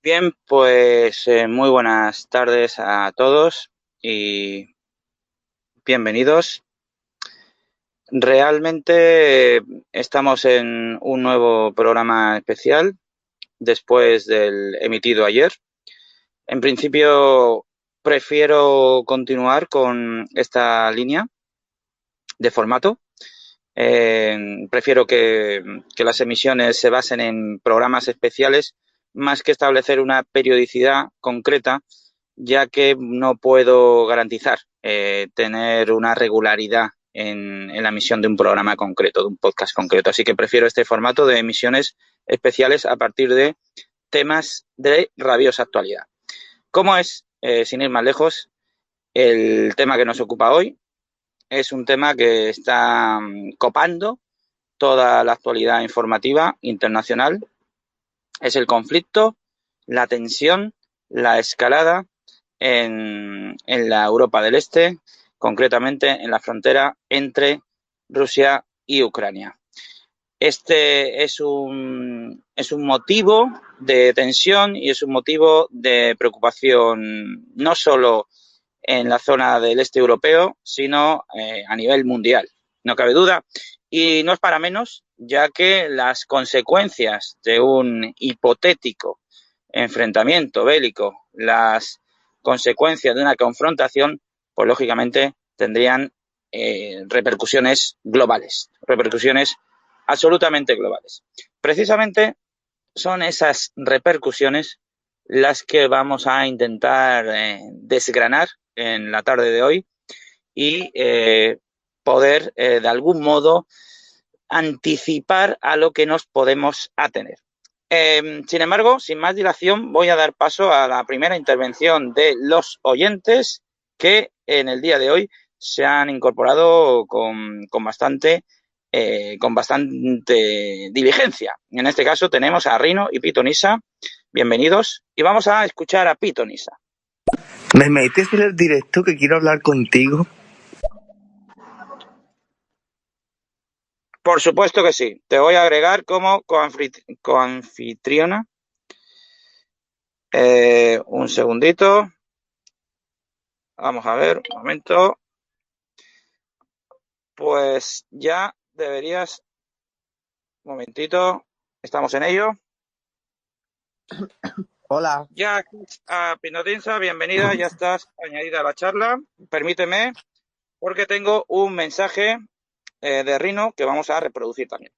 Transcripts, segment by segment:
Bien, pues muy buenas tardes a todos y bienvenidos. Realmente estamos en un nuevo programa especial después del emitido ayer. En principio prefiero continuar con esta línea de formato. Prefiero que las emisiones se basen en programas especiales más que establecer una periodicidad concreta, ya que no puedo garantizar tener una regularidad en la emisión de un programa concreto, de un podcast concreto. Así que prefiero este formato de emisiones especiales a partir de temas de rabiosa actualidad. ¿Cómo es, sin ir más lejos, el tema que nos ocupa hoy? Es un tema que está copando toda la actualidad informativa internacional. Es el conflicto, la tensión, la escalada en la Europa del Este, concretamente en la frontera entre Rusia y Ucrania. Este es un motivo de tensión y es un motivo de preocupación no solo en la zona del este europeo, sino a nivel mundial. No cabe duda. Y no es para menos, ya que las consecuencias de un hipotético enfrentamiento bélico, las consecuencias de una confrontación, pues lógicamente tendrían repercusiones globales, repercusiones absolutamente globales. Precisamente son esas repercusiones las que vamos a intentar desgranar en la tarde de hoy y poder de algún modo anticipar a lo que nos podemos atener. Sin embargo, sin más dilación, voy a dar paso a la primera intervención de los oyentes que en el día de hoy se han incorporado con bastante diligencia. En este caso tenemos a Rino y Pitonisa. Bienvenidos y vamos a escuchar a Pitonisa. ¿Me metes en el directo que quiero hablar contigo? Por supuesto que sí. Te voy a agregar como coanfitriona. Un segundito. Vamos a ver, un momento. Pues ya deberías... Un momentito. Estamos en ello. Hola. Ya, Pitonisa, bienvenida. Ya estás añadida a la charla. Permíteme, porque tengo un mensaje de Rino que vamos a reproducir también.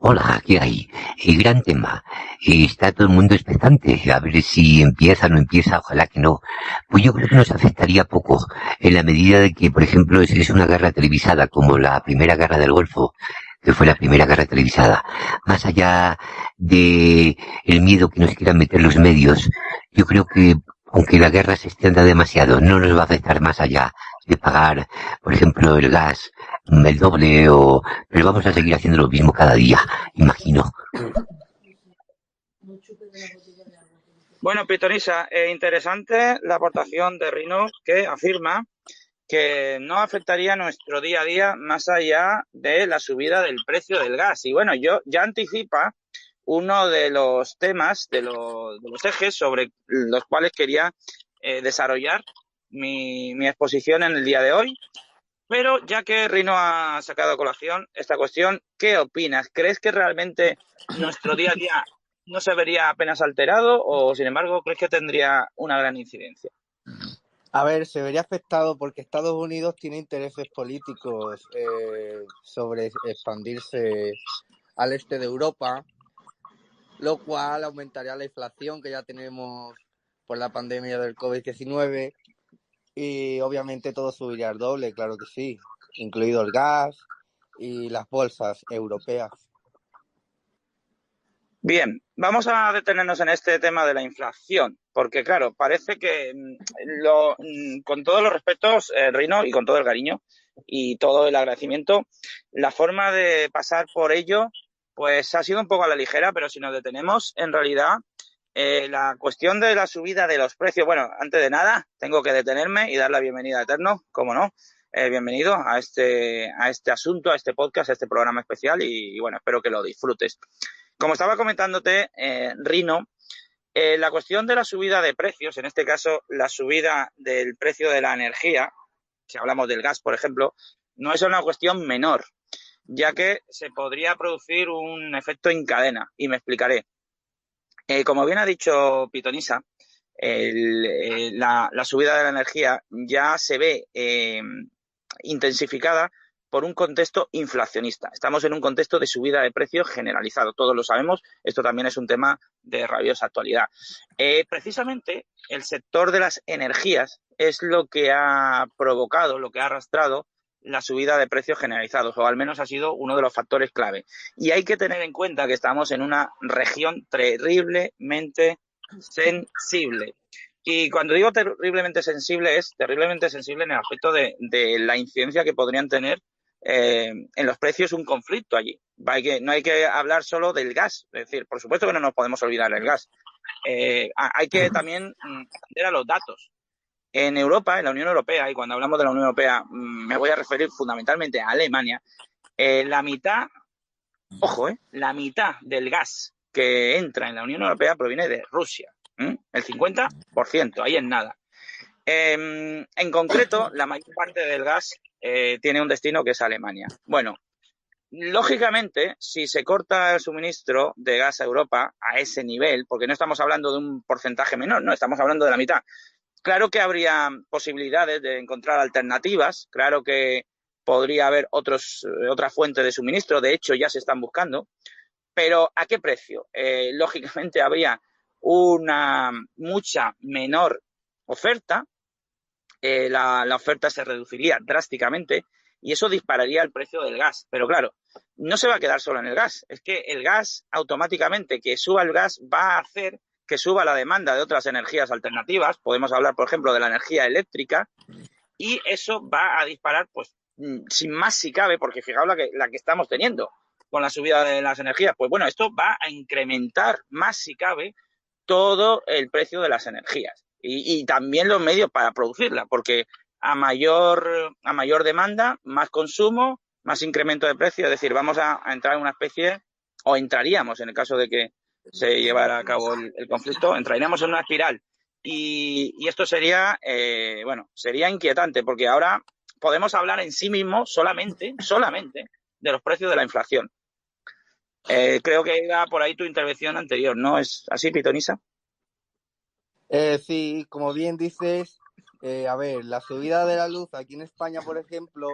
Hola, ¿qué hay? Gran tema. Está todo el mundo expectante. A ver si empieza o no empieza. Ojalá que no. Pues yo creo que nos afectaría poco. En la medida de que, por ejemplo, es una guerra televisada, como la primera guerra del Golfo, que fue la primera guerra televisada. Más allá de el miedo que nos quieran meter los medios, yo creo que, aunque la guerra se extienda demasiado, no nos va a afectar más allá de pagar, por ejemplo, el gas, el doble, pero vamos a seguir haciendo lo mismo cada día, imagino. Bueno, Pitonisa, interesante la aportación de Rino, que afirma que no afectaría nuestro día a día más allá de la subida del precio del gas. Y bueno, yo ya anticipa uno de los temas, de los ejes sobre los cuales quería desarrollar mi exposición en el día de hoy. Pero ya que Rino ha sacado a colación esta cuestión, ¿qué opinas? ¿Crees que realmente nuestro día a día no se vería apenas alterado o, sin embargo, crees que tendría una gran incidencia? A ver, se vería afectado porque Estados Unidos tiene intereses políticos sobre expandirse al este de Europa, lo cual aumentaría la inflación que ya tenemos por la pandemia del COVID-19 y obviamente todo subiría al doble, claro que sí, incluido el gas y las bolsas europeas. Bien, vamos a detenernos en este tema de la inflación, porque claro, parece que con todos los respetos, Rino, y con todo el cariño y todo el agradecimiento, la forma de pasar por ello, pues ha sido un poco a la ligera, pero si nos detenemos, en realidad, la cuestión de la subida de los precios, bueno, antes de nada, tengo que detenerme y dar la bienvenida a Eterno, como no. bienvenido a este asunto, a este podcast, a este programa especial y bueno, espero que lo disfrutes. Como estaba comentándote, Rino, la cuestión de la subida de precios, en este caso la subida del precio de la energía, si hablamos del gas, por ejemplo, no es una cuestión menor, ya que se podría producir un efecto en cadena, y me explicaré. Como bien ha dicho Pitonisa, la subida de la energía ya se ve intensificada por un contexto inflacionista. Estamos en un contexto de subida de precios generalizado, todos lo sabemos, esto también es un tema de rabiosa actualidad. Precisamente el sector de las energías es lo que ha provocado, lo que ha arrastrado la subida de precios generalizados, o al menos ha sido uno de los factores clave. Y hay que tener en cuenta que estamos en una región terriblemente sensible. Y cuando digo terriblemente sensible, es terriblemente sensible en el aspecto de la incidencia que podrían tener en los precios un conflicto allí. No hay que hablar solo del gas, es decir, por supuesto que no nos podemos olvidar del gas. Hay que también atender a los datos. En Europa, en la Unión Europea, y cuando hablamos de la Unión Europea me voy a referir fundamentalmente a Alemania, la mitad del gas que entra en la Unión Europea proviene de Rusia. El 50%, ahí es nada. En concreto, la mayor parte del gas tiene un destino que es Alemania. Bueno, lógicamente, si se corta el suministro de gas a Europa a ese nivel, porque no estamos hablando de un porcentaje menor, no, estamos hablando de la mitad. Claro que habría posibilidades de encontrar alternativas, claro que podría haber otras fuentes de suministro, de hecho ya se están buscando, pero ¿a qué precio? Lógicamente habría una mucha menor oferta, la oferta se reduciría drásticamente y eso dispararía el precio del gas. Pero claro, no se va a quedar solo en el gas, es que el gas automáticamente que suba el gas va a hacer que suba la demanda de otras energías alternativas, podemos hablar por ejemplo de la energía eléctrica y eso va a disparar pues sin más si cabe, porque fijaos la que estamos teniendo con la subida de las energías, pues bueno, esto va a incrementar más si cabe todo el precio de las energías y también los medios para producirla, porque a mayor demanda, más consumo, más incremento de precio, es decir, vamos a entrar en una especie, o entraríamos en el caso de que se llevara a cabo el conflicto, entraríamos en una espiral y esto sería, sería inquietante, porque ahora podemos hablar en sí mismo solamente de los precios de la inflación. Creo que iba por ahí tu intervención anterior, ¿no es así, Pitonisa? Sí, como bien dices, a ver, la subida de la luz aquí en España, por ejemplo,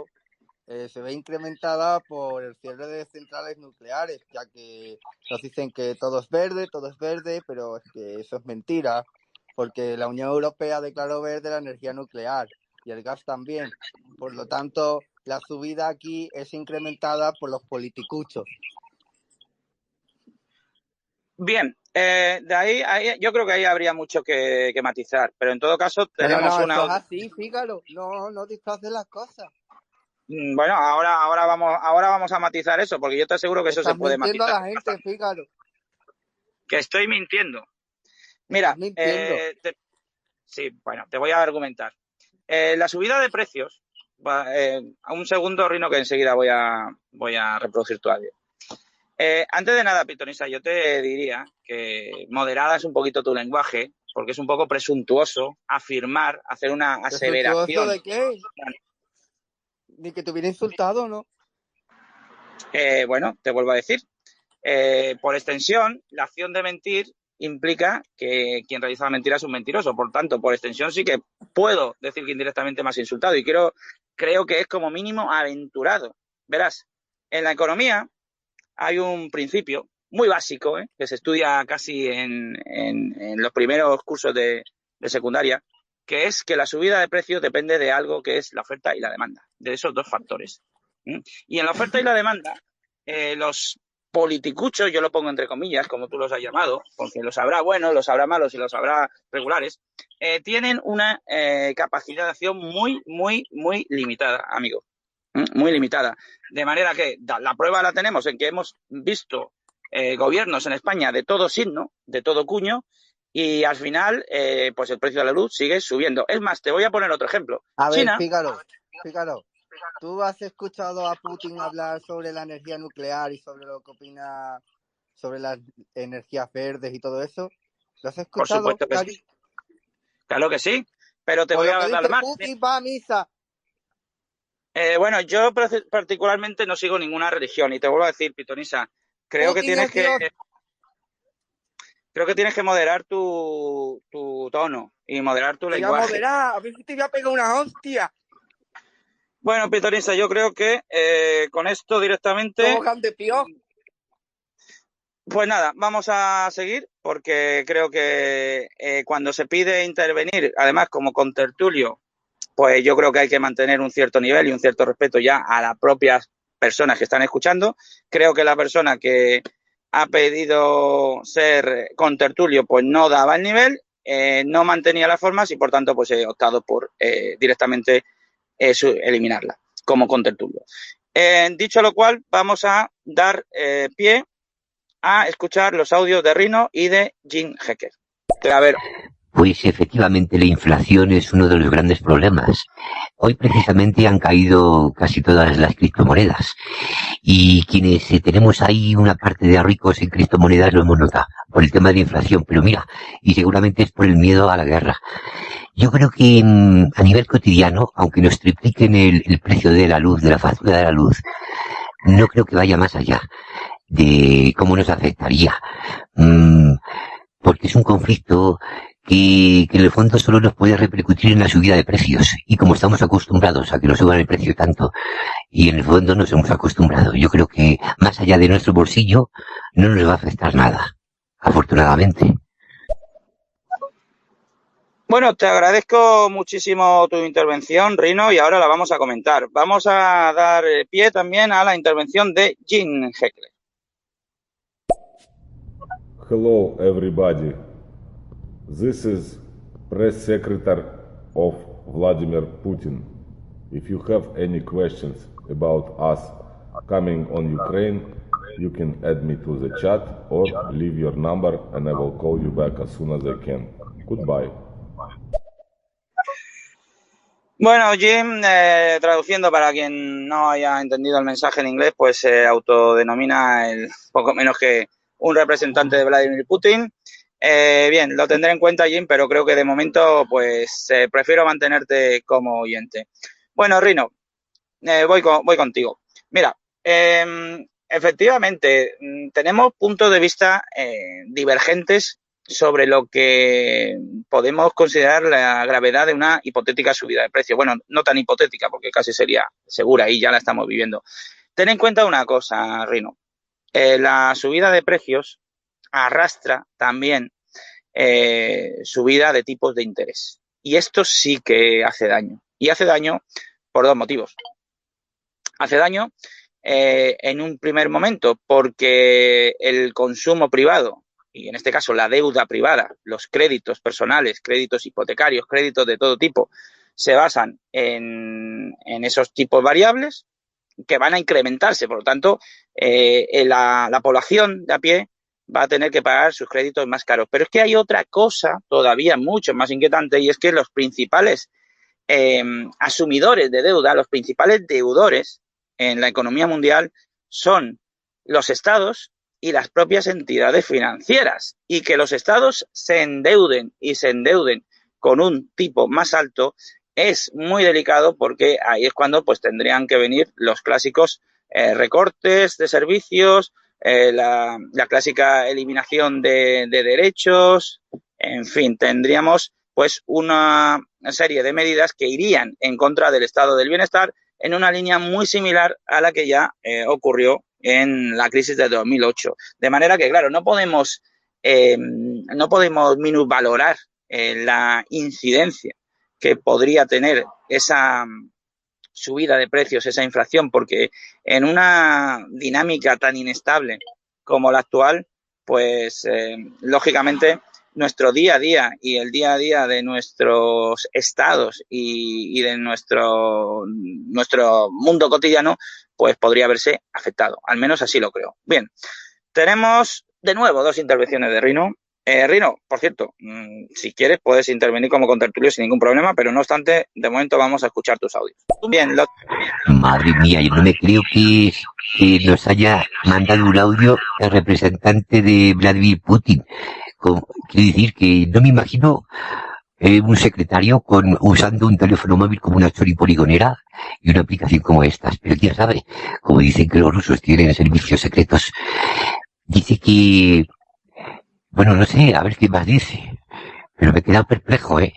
se ve incrementada por el cierre de centrales nucleares, ya que nos dicen que todo es verde, pero es que eso es mentira, porque la Unión Europea declaró verde la energía nuclear y el gas también. Por lo tanto, la subida aquí es incrementada por los politicuchos. Bien, de ahí yo creo que ahí habría mucho que matizar, pero en todo caso tenemos Pero no, esto es así, fíjalo, no disfraces las cosas. Bueno, ahora vamos a matizar eso, porque yo te aseguro que eso se puede matizar. Estás mintiendo a la gente, fíjalo. Que estoy mintiendo. Mira, sí, bueno, te voy a argumentar. La subida de precios, a un segundo, Rino, que enseguida voy a reproducir tu audio. Antes de nada, Pitonisa, yo te diría que moderadas un poquito tu lenguaje, porque es un poco presuntuoso afirmar, hacer una aseveración. ¿Presuntuoso de qué? Ni que te hubiera insultado, ¿no? Bueno, te vuelvo a decir. Por extensión, la acción de mentir implica que quien realiza la mentira es un mentiroso. Por tanto, por extensión sí que puedo decir que indirectamente me has insultado y creo que es como mínimo aventurado. Verás, en la economía hay un principio muy básico, que se estudia casi en los primeros cursos de secundaria, que es que la subida de precios depende de algo que es la oferta y la demanda, de esos dos factores. Y en la oferta y la demanda, los politicuchos, yo lo pongo entre comillas, como tú los has llamado, porque los habrá buenos, los habrá malos y los habrá regulares, tienen una capacidad de acción muy, muy, muy limitada, amigo. Muy limitada. De manera que la prueba la tenemos en que hemos visto gobiernos en España de todo signo, de todo cuño, y al final, pues el precio de la luz sigue subiendo. Es más, te voy a poner otro ejemplo. A ver, China, fíjalo. ¿tú has escuchado a Putin hablar sobre la energía nuclear y sobre lo que opina sobre las energías verdes y todo eso? ¿Lo has Por escuchado, supuesto que Gary? sí. Claro que sí, pero te Por voy lo a que dar dice más. Putin, va a misa. Bueno, yo particularmente no sigo ninguna religión y te vuelvo a decir, Pitonisa, creo que Putin tienes es que, Dios. creo que tienes que moderar tu tono y moderar tu Te voy a lenguaje. moderar, a ver si te voy a pegar una hostia. Bueno, Pitonisa, yo creo que con esto directamente, Tobogán de pío. pues nada, vamos a seguir porque creo que cuando se pide intervenir, además como contertulio, pues yo creo que hay que mantener un cierto nivel y un cierto respeto ya a las propias personas que están escuchando. Creo que la persona que ha pedido ser contertulio pues no daba el nivel, no mantenía las formas y por tanto pues he optado por directamente eliminarla como contertulio. Dicho lo cual, vamos a dar pie a escuchar los audios de Rino y de Jim Hecker. A ver, Pues efectivamente la inflación es uno de los grandes problemas. Hoy precisamente han caído casi todas las criptomonedas y quienes tenemos ahí una parte de ricos en criptomonedas lo hemos notado por el tema de la inflación, pero mira, y seguramente es por el miedo a la guerra. Yo creo que a nivel cotidiano, aunque nos tripliquen el precio de la luz, de la factura de la luz, no creo que vaya más allá de cómo nos afectaría. Porque es un conflicto que en el fondo solo nos puede repercutir en la subida de precios. Y como estamos acostumbrados a que nos suban el precio tanto, y en el fondo nos hemos acostumbrado, yo creo que más allá de nuestro bolsillo no nos va a afectar nada, afortunadamente. bueno, te agradezco muchísimo tu intervención, Rino, y ahora la vamos a comentar. Vamos a dar pie también a la intervención de Jim Heckler. Hello, everybody. This is press secretary of Vladimir Putin. If you have any questions about us coming on Ukraine, you can add me to the chat or leave your number and I will call you back as soon as I can. Goodbye. Bueno, Jim, traduciendo para quien no haya entendido el mensaje en inglés, pues se autodenomina el poco menos que un representante de Vladimir Putin. Bien, lo tendré en cuenta, Jim, pero creo que de momento pues prefiero mantenerte como oyente. Bueno, Rino, voy contigo. Mira, efectivamente, tenemos puntos de vista divergentes sobre lo que podemos considerar la gravedad de una hipotética subida de precios. Bueno, no tan hipotética, porque casi sería segura y ya la estamos viviendo. Ten en cuenta una cosa, Rino. La subida de precios arrastra también subida de tipos de interés. Y esto sí que hace daño. Y hace daño por dos motivos. Hace daño en un primer momento porque el consumo privado, y en este caso la deuda privada, los créditos personales, créditos hipotecarios, créditos de todo tipo, se basan en esos tipos variables que van a incrementarse. Por lo tanto, la población de a pie va a tener que pagar sus créditos más caros. Pero es que hay otra cosa todavía mucho más inquietante y es que los principales asumidores de deuda, los principales deudores en la economía mundial son los estados y las propias entidades financieras. Y que los estados se endeuden y se endeuden con un tipo más alto es muy delicado porque ahí es cuando pues tendrían que venir los clásicos recortes de servicios, la clásica eliminación de derechos, en fin, tendríamos pues una serie de medidas que irían en contra del estado del bienestar en una línea muy similar a la que ya ocurrió en la crisis de 2008. De manera que, claro, no podemos minusvalorar la incidencia que podría tener esa subida de precios, esa inflación, porque en una dinámica tan inestable como la actual, pues lógicamente nuestro día a día y el día a día de nuestros estados y de nuestro mundo cotidiano, pues podría verse afectado. Al menos así lo creo. Bien, tenemos de nuevo dos intervenciones de Rino. Rino, por cierto, si quieres puedes intervenir como contertulio sin ningún problema, pero no obstante, de momento vamos a escuchar tus audios. Bien, Madre mía, yo no me creo que nos haya mandado un audio el representante de Vladimir Putin. Quiero decir que no me imagino un secretario usando un teléfono móvil como una choripoligonera y una aplicación como estas. Pero quién sabe, como dicen que los rusos tienen servicios secretos, dice que... Bueno, no sé, a ver qué más dice. Pero me he quedado perplejo, ¿eh?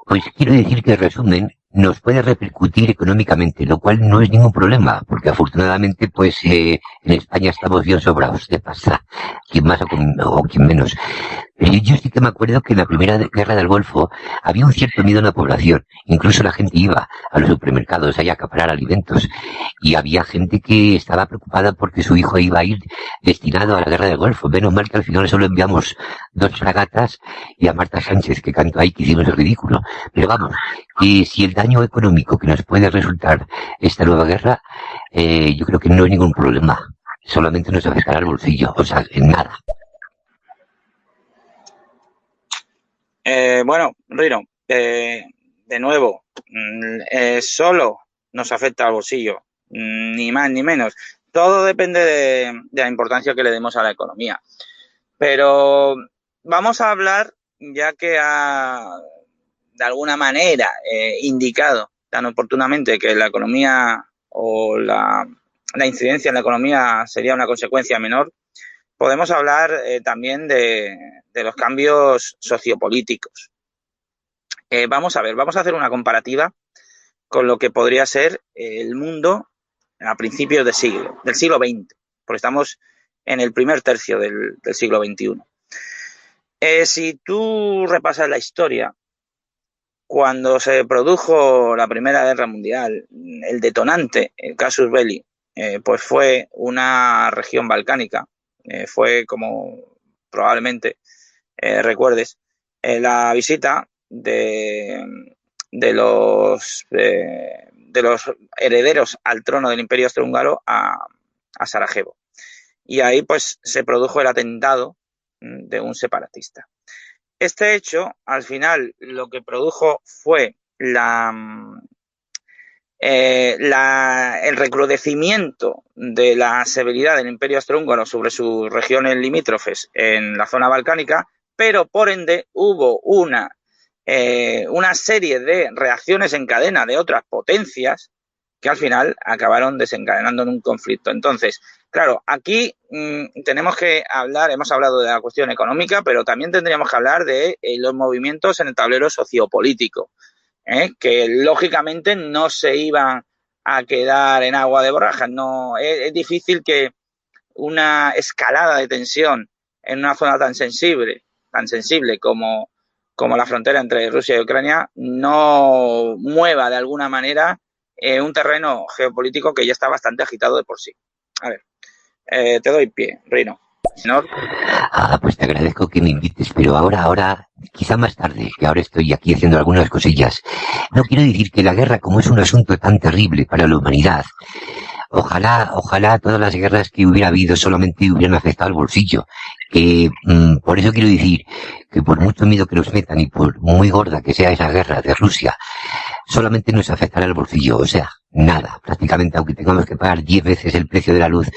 Pues quiero decir que, en resumen, nos puede repercutir económicamente, lo cual no es ningún problema, porque afortunadamente, pues, en España estamos bien sobrados de pasta, quien más o quien menos. Pero yo sí que me acuerdo que en la primera guerra del Golfo había un cierto miedo en la población. Incluso la gente iba a los supermercados a acaparar alimentos. Y había gente que estaba preocupada porque su hijo iba a ir destinado a la guerra del Golfo. Menos mal que al final solo enviamos 2 fragatas y a Marta Sánchez, que cantó ahí, que hicimos el ridículo. Pero vamos, que si el daño económico que nos puede resultar esta nueva guerra, yo creo que no hay ningún problema. Solamente nos afectará el bolsillo, o sea, en nada. Bueno, Rino, de nuevo, solo nos afecta al bolsillo, ni más ni menos. Todo depende de la importancia que le demos a la economía. Pero vamos a hablar, ya que ha de alguna manera indicado tan oportunamente que la economía o la incidencia en la economía sería una consecuencia menor, podemos hablar también de los cambios sociopolíticos. Vamos a hacer una comparativa con lo que podría ser el mundo a principios del siglo XX, porque estamos en el primer tercio del siglo XXI. Si tú repasas la historia, cuando se produjo la Primera Guerra Mundial, el detonante, el casus belli, pues fue una región balcánica. Fue, como probablemente recuerdes, la visita de los herederos al trono del Imperio Austrohúngaro a Sarajevo. Y ahí pues se produjo el atentado de un separatista. Este hecho, al final, lo que produjo fue el recrudecimiento de la severidad del Imperio Austrohúngaro sobre sus regiones limítrofes en la zona balcánica, pero por ende hubo una serie de reacciones en cadena de otras potencias que al final acabaron desencadenando en un conflicto. Entonces, claro, aquí tenemos que hablar, hemos hablado de la cuestión económica, pero también tendríamos que hablar de los movimientos en el tablero sociopolítico, que lógicamente no se iban a quedar en agua de borrajas. No, es difícil que una escalada de tensión en una zona tan sensible como la frontera entre Rusia y Ucrania no mueva de alguna manera un terreno geopolítico que ya está bastante agitado de por sí. A ver, te doy pie, Rino. Pues te agradezco que me invites, pero ahora, quizá más tarde, que ahora estoy aquí haciendo algunas cosillas. No quiero decir que la guerra, como es un asunto tan terrible para la humanidad, ojalá todas las guerras que hubiera habido solamente hubieran afectado al bolsillo. Que por eso quiero decir que por mucho miedo que nos metan y por muy gorda que sea esa guerra de Rusia, solamente nos afectará el bolsillo, o sea, nada, prácticamente, aunque tengamos que pagar 10 veces el precio de la luz,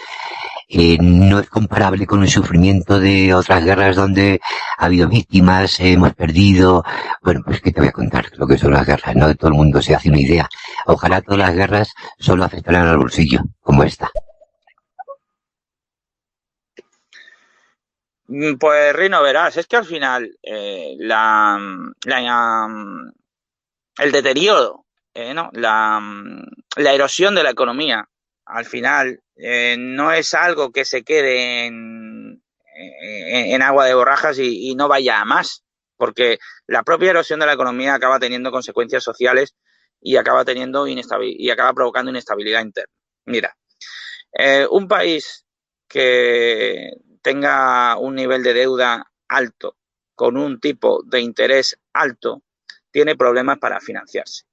no es comparable con el sufrimiento de otras guerras donde ha habido víctimas, hemos perdido. Bueno, pues qué te voy a contar lo que son las guerras, ¿no? Todo el mundo se hace una idea. Ojalá todas las guerras solo afectaran al bolsillo, como esta. Pues Rino, verás, es que al final el deterioro, ¿no? La erosión de la economía, al final, no es algo que se quede en agua de borrajas y no vaya a más, porque la propia erosión de la economía acaba teniendo consecuencias sociales y acaba provocando inestabilidad interna. Mira, un país que tenga un nivel de deuda alto, con un tipo de interés alto, tiene problemas para financiarse.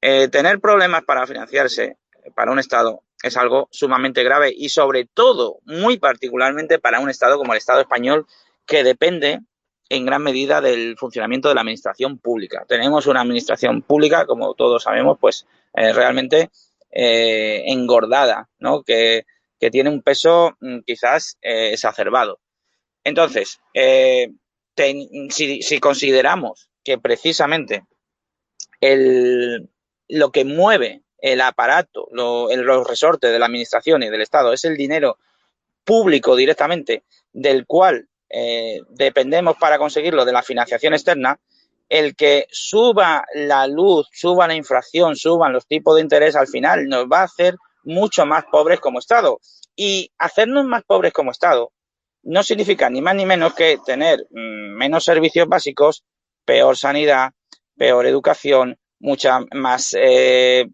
Tener problemas para financiarse para un Estado es algo sumamente grave y sobre todo, muy particularmente para un Estado como el Estado español, que depende en gran medida del funcionamiento de la administración pública. Tenemos una administración pública, como todos sabemos, pues realmente engordada, ¿no? Que tiene un peso quizás exacerbado. Entonces, si consideramos que precisamente lo que mueve el aparato, los resortes de la administración y del Estado es el dinero público directamente, del cual dependemos para conseguirlo de la financiación externa, el que suba la luz, suba la inflación, suban los tipos de interés, al final nos va a hacer mucho más pobres como Estado. Y hacernos más pobres como Estado no significa ni más ni menos que tener menos servicios básicos, peor sanidad, peor educación, mucha más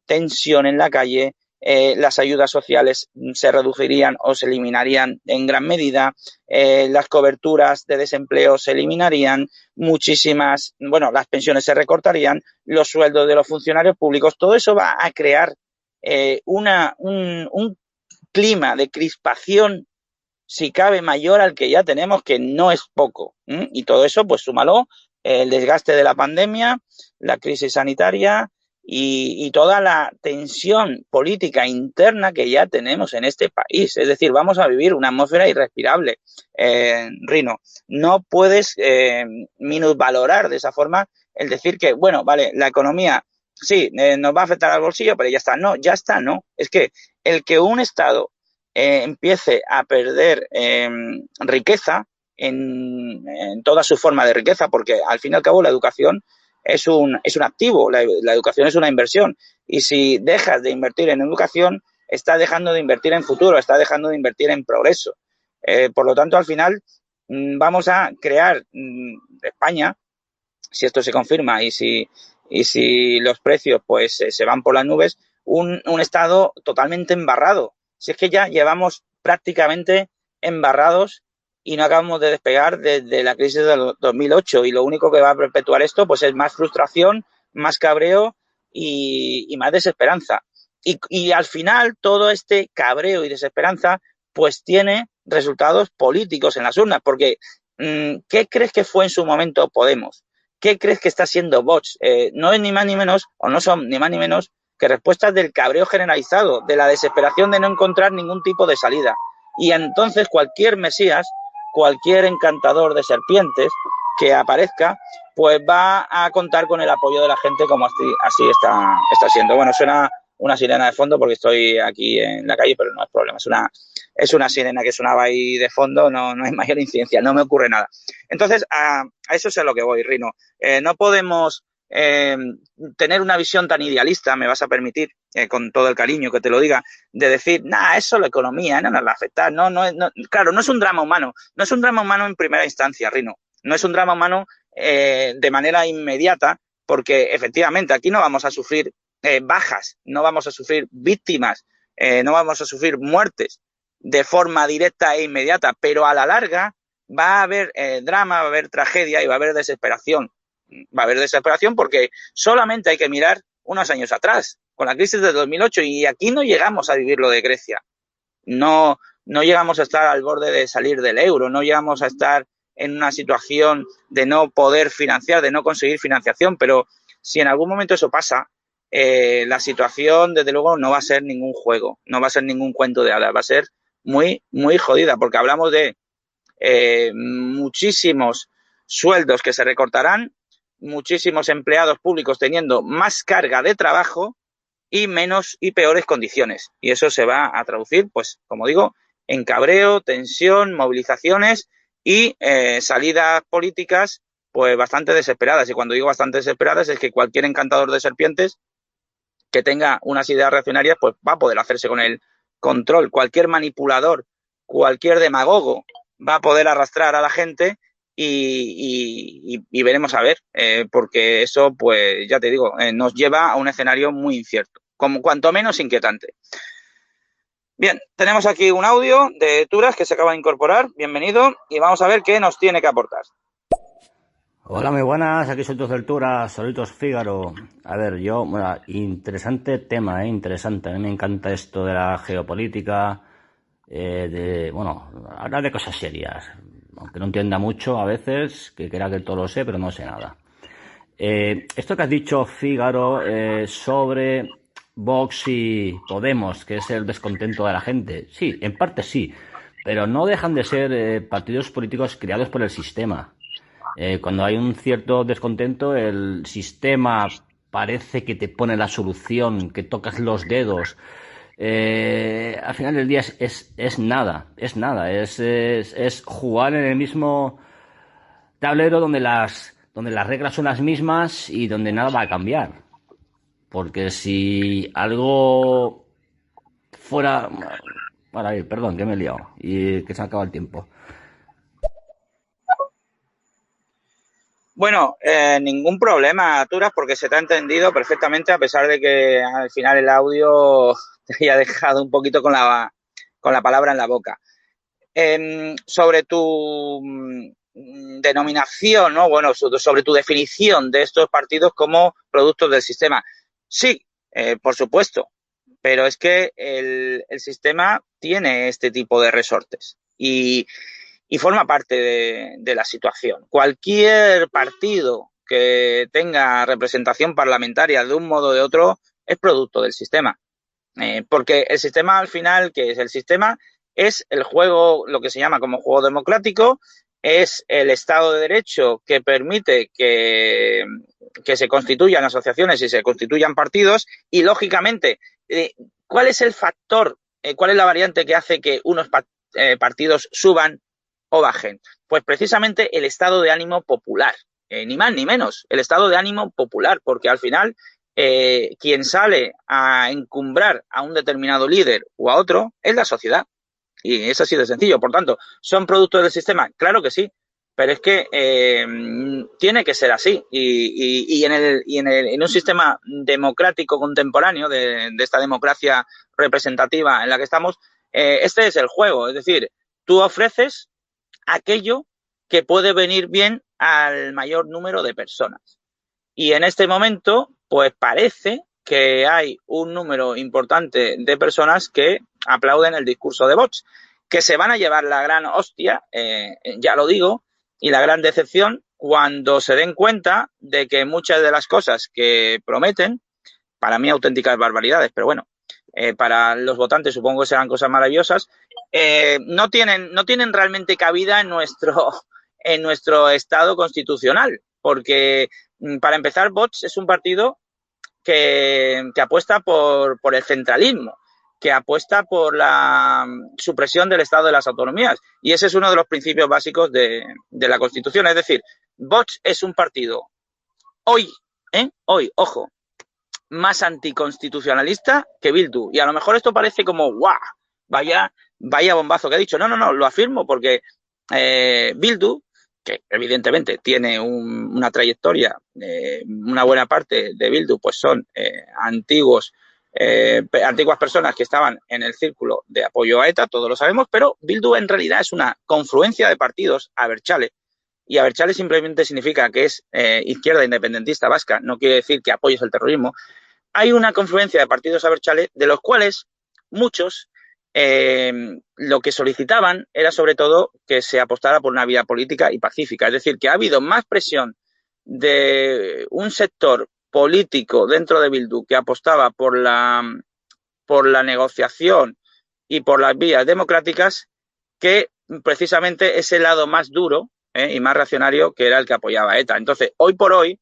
tensión en la calle, las ayudas sociales se reducirían o se eliminarían en gran medida, las coberturas de desempleo se eliminarían, las pensiones se recortarían, los sueldos de los funcionarios públicos, todo eso va a crear un clima de crispación, si cabe, mayor al que ya tenemos, que no es poco. Y todo eso, pues súmalo, el desgaste de la pandemia, la crisis sanitaria y toda la tensión política interna que ya tenemos en este país. Es decir, vamos a vivir una atmósfera irrespirable. Rino, no puedes minusvalorar de esa forma el decir que, bueno, vale, la economía sí, nos va a afectar al bolsillo, pero ya está. No, ya está, no. Es que el que un Estado empiece a perder riqueza en toda su forma de riqueza, porque al fin y al cabo la educación es un activo, la educación es una inversión, y si dejas de invertir en educación, estás dejando de invertir en futuro, estás dejando de invertir en progreso. Por lo tanto, al final vamos a crear España, si esto se confirma y si los precios pues se van por las nubes, un Estado totalmente embarrado. Si es que ya llevamos prácticamente embarrados y no acabamos de despegar desde la crisis del 2008, y lo único que va a perpetuar esto pues es más frustración, más cabreo y más desesperanza. Y al final todo este cabreo y desesperanza pues tiene resultados políticos en las urnas, porque ¿qué crees que fue en su momento Podemos? ¿Qué crees que está siendo Vox? No es ni más ni menos, o no son ni más ni menos que respuestas del cabreo generalizado, de la desesperación de no encontrar ningún tipo de salida. Y entonces cualquier mesías, cualquier encantador de serpientes que aparezca, pues va a contar con el apoyo de la gente, como así está siendo. Bueno, suena una sirena de fondo porque estoy aquí en la calle, pero no es problema. Es una sirena que sonaba ahí de fondo, no hay mayor incidencia, no me ocurre nada. Entonces, a eso es a lo que voy, Rino. No podemos tener una visión tan idealista, me vas a permitir, con todo el cariño que te lo diga, de decir, es solo economía, no nos va a afectar. Claro, no es un drama humano, no es un drama humano en primera instancia, Rino. No es un drama humano de manera inmediata, porque efectivamente aquí no vamos a sufrir bajas, no vamos a sufrir víctimas, no vamos a sufrir muertes de forma directa e inmediata, pero a la larga va a haber drama, va a haber tragedia y va a haber desesperación. Va a haber desesperación porque solamente hay que mirar unos años atrás, con la crisis de 2008, y aquí no llegamos a vivir lo de Grecia. No llegamos a estar al borde de salir del euro, no llegamos a estar en una situación de no poder financiar, de no conseguir financiación, pero si en algún momento eso pasa, la situación, desde luego, no va a ser ningún juego, no va a ser ningún cuento de hadas, va a ser muy, muy jodida, porque hablamos de muchísimos sueldos que se recortarán, muchísimos empleados públicos teniendo más carga de trabajo y menos y peores condiciones. Y eso se va a traducir, pues, como digo, en cabreo, tensión, movilizaciones y salidas políticas pues bastante desesperadas. Y cuando digo bastante desesperadas es que cualquier encantador de serpientes que tenga unas ideas reaccionarias pues va a poder hacerse con el control. Cualquier manipulador, cualquier demagogo va a poder arrastrar a la gente y veremos a ver, porque eso, pues ya te digo, nos lleva a un escenario muy incierto, como cuanto menos inquietante. Bien, tenemos aquí un audio de Turas que se acaba de incorporar, bienvenido, y vamos a ver qué nos tiene que aportar. Hola, muy buenas, aquí Solitos de Altura, Solitos Fígaro. A ver, bueno, interesante tema, interesante. A mí me encanta esto de la geopolítica, hablar de cosas serias. Aunque no entienda mucho a veces, que crea que todo lo sé, pero no sé nada. Esto que has dicho, Fígaro, sobre Vox y Podemos, que es el descontento de la gente. Sí, en parte sí, pero no dejan de ser partidos políticos creados por el sistema. Cuando hay un cierto descontento, el sistema parece que te pone la solución, que tocas los dedos. Al final del día es nada, es jugar en el mismo tablero donde las reglas son las mismas y donde nada va a cambiar. Porque si algo fuera... perdón, que me he liado y que se acaba el tiempo. Bueno, ningún problema, Turas, porque se te ha entendido perfectamente, a pesar de que al final el audio te haya dejado un poquito con la palabra en la boca. Sobre tu denominación, ¿no? Bueno, sobre tu definición de estos partidos como productos del sistema. Sí, por supuesto, pero es que el sistema tiene este tipo de resortes y forma parte de la situación. Cualquier partido que tenga representación parlamentaria de un modo o de otro es producto del sistema. Porque el sistema al final, ¿qué es? El sistema es el juego, lo que se llama como juego democrático, es el Estado de Derecho que permite que se constituyan asociaciones y se constituyan partidos y, lógicamente, ¿cuál es el factor, cuál es la variante que hace que unos partidos suban o bajen? Pues precisamente el estado de ánimo popular, ni más ni menos, el estado de ánimo popular, porque al final quien sale a encumbrar a un determinado líder o a otro es la sociedad. Y es así de sencillo. Por tanto, ¿son productos del sistema? Claro que sí, pero es que tiene que ser así. Y en un sistema democrático contemporáneo, de esta democracia representativa en la que estamos, este es el juego. Es decir, tú ofreces aquello que puede venir bien al mayor número de personas. Y en este momento, pues parece que hay un número importante de personas que aplauden el discurso de Vox, que se van a llevar la gran hostia, ya lo digo, y la gran decepción cuando se den cuenta de que muchas de las cosas que prometen, para mí auténticas barbaridades, pero bueno, para los votantes supongo que serán cosas maravillosas, no tienen realmente cabida en nuestro estado constitucional, porque para empezar, Vox es un partido que apuesta por el centralismo, que apuesta por la supresión del Estado de las autonomías. Y ese es uno de los principios básicos de la Constitución. Es decir, Vox es un partido hoy, ojo, más anticonstitucionalista que Bildu. Y a lo mejor esto parece como, ¡guau! Vaya bombazo que ha dicho. No, lo afirmo porque Bildu, que evidentemente tiene una trayectoria, una buena parte de Bildu pues son antiguas personas que estaban en el círculo de apoyo a ETA, todos lo sabemos, pero Bildu en realidad es una confluencia de partidos abertzale, y abertzale simplemente significa que es izquierda independentista vasca, no quiere decir que apoyes el terrorismo. Hay una confluencia de partidos abertzale de los cuales muchos lo que solicitaban era sobre todo que se apostara por una vía política y pacífica. Es decir, que ha habido más presión de un sector político dentro de Bildu que apostaba por la negociación y por las vías democráticas que precisamente ese lado más duro y más reaccionario que era el que apoyaba a ETA. Entonces, hoy por hoy,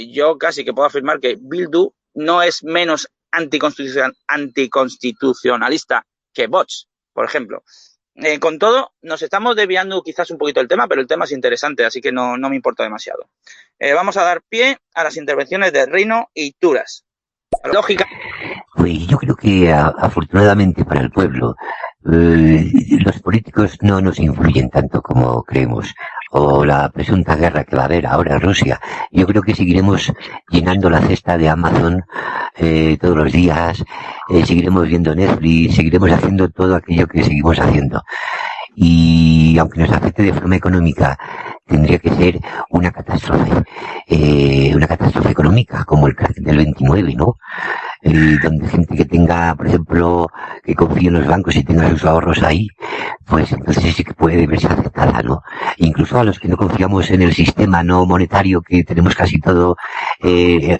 yo casi que puedo afirmar que Bildu no es menos anticonstitucionalista que Vox, por ejemplo. Con todo, nos estamos desviando quizás un poquito del tema, pero el tema es interesante, así que no me importa demasiado. Vamos a dar pie a las intervenciones de Rino y Turas. Lógica. Pues yo creo que afortunadamente para el pueblo, los políticos no nos influyen tanto como creemos. O la presunta guerra que va a haber ahora en Rusia. Yo creo que seguiremos llenando la cesta de Amazon todos los días, seguiremos viendo Netflix, seguiremos haciendo todo aquello que seguimos haciendo. Y aunque nos afecte de forma económica, tendría que ser una catástrofe económica, como el crack del 29, ¿no? Donde gente que tenga, por ejemplo, que confíe en los bancos y tenga sus ahorros ahí, pues entonces sí que puede verse afectada, ¿no? Incluso a los que no confiamos en el sistema no monetario, que tenemos casi todo,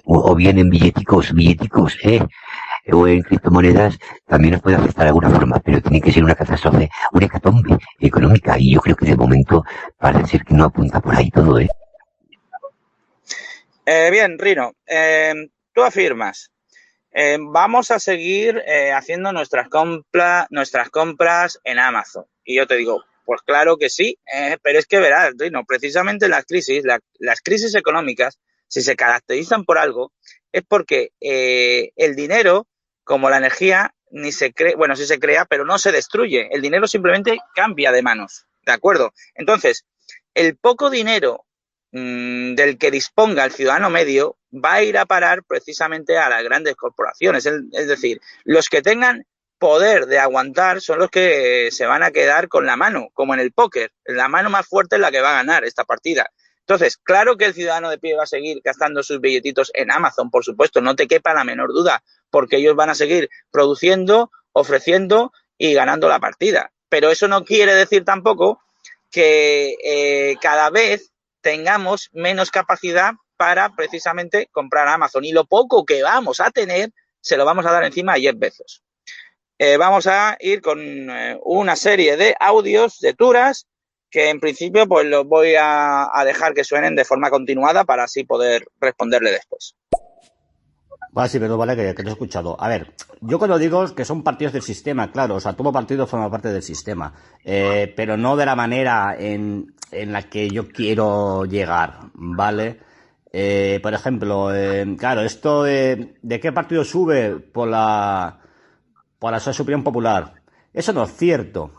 o bien en billeticos, o en criptomonedas, también nos puede afectar de alguna forma, pero tiene que ser una catástrofe, una hecatombe económica, y yo creo que de momento parece ser que no apunta por ahí todo, ¿eh? Bien, Rino, tú afirmas, vamos a seguir haciendo nuestras compras en Amazon. Y yo te digo, pues claro que sí, pero es que verás, Rino, precisamente las crisis económicas, si se caracterizan por algo, es porque el dinero, como la energía, ni se crea, bueno, sí se crea, pero no se destruye. El dinero simplemente cambia de manos, ¿de acuerdo? Entonces, el poco dinero del que disponga el ciudadano medio va a ir a parar precisamente a las grandes corporaciones. Es decir, los que tengan poder de aguantar son los que se van a quedar con la mano, como en el póker. La mano más fuerte es la que va a ganar esta partida. Entonces, claro que el ciudadano de pie va a seguir gastando sus billetitos en Amazon, por supuesto, no te quepa la menor duda, porque ellos van a seguir produciendo, ofreciendo y ganando la partida. Pero eso no quiere decir tampoco que cada vez tengamos menos capacidad para precisamente comprar Amazon. Y lo poco que vamos a tener, se lo vamos a dar encima a Jeff Bezos. Vamos a ir con una serie de audios de Turas que en principio pues los voy a dejar que suenen de forma continuada para así poder responderle después. Vale, sí, pero vale que te he escuchado. A ver, yo cuando digo que son partidos del sistema, claro, o sea, todo partido forma parte del sistema, pero no de la manera en la que yo quiero llegar, ¿vale? Por ejemplo, claro, esto de qué partido sube por la Sociedad Superior Popular. Eso no es cierto,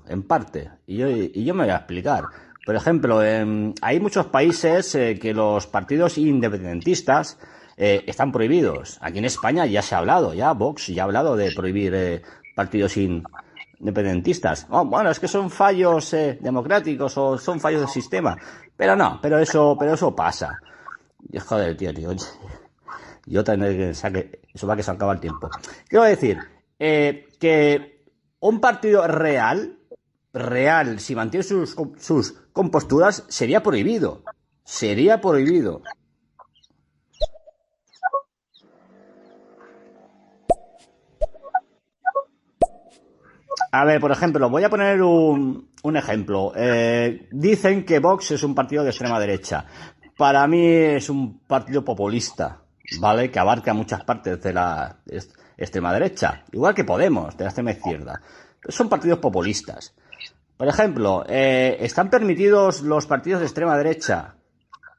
en parte, y yo me voy a explicar. Por ejemplo, hay muchos países que los partidos independentistas están prohibidos. Aquí en España ya se ha hablado, Vox ya ha hablado de prohibir partidos independentistas. Oh, bueno, es que son fallos democráticos o son fallos del sistema. Pero no, pero eso pasa. Joder, tío. Yo también eso va que se acaba el tiempo. Quiero decir que un partido real, si mantiene sus composturas, sería prohibido. A ver, por ejemplo, voy a poner un ejemplo. Dicen que Vox es un partido de extrema derecha. Para mí es un partido populista, ¿vale? Que abarca muchas partes de la extrema derecha. Igual que Podemos, de la extrema izquierda. Son partidos populistas. Por ejemplo, ¿están permitidos los partidos de extrema derecha?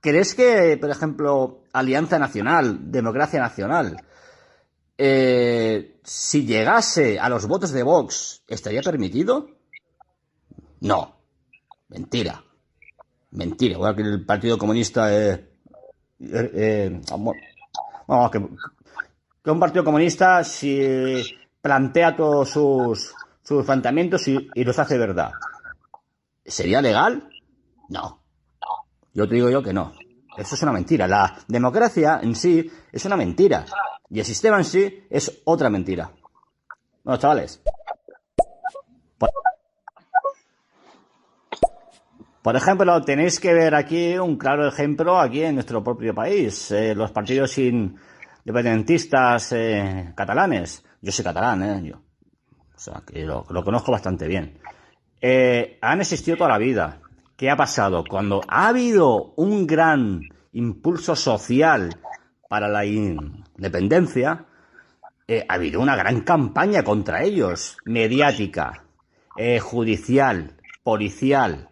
¿Crees que, por ejemplo, Alianza Nacional, Democracia Nacional, si llegase a los votos de Vox, ¿estaría permitido? No. Mentira. Igual que el Partido Comunista vamos, que un Partido Comunista si plantea todos sus planteamientos y los hace verdad. ¿Sería legal? No. Yo te digo yo que no. Eso es una mentira. La democracia en sí es una mentira. Y el sistema en sí es otra mentira. Bueno, chavales. Por ejemplo, tenéis que ver aquí un claro ejemplo aquí en nuestro propio país. Los partidos independentistas catalanes. Yo soy catalán, yo. O sea, que lo conozco bastante bien. Han existido toda la vida. ¿Qué ha pasado? Cuando ha habido un gran impulso social para la independencia, ha habido una gran campaña contra ellos, mediática, judicial, policial.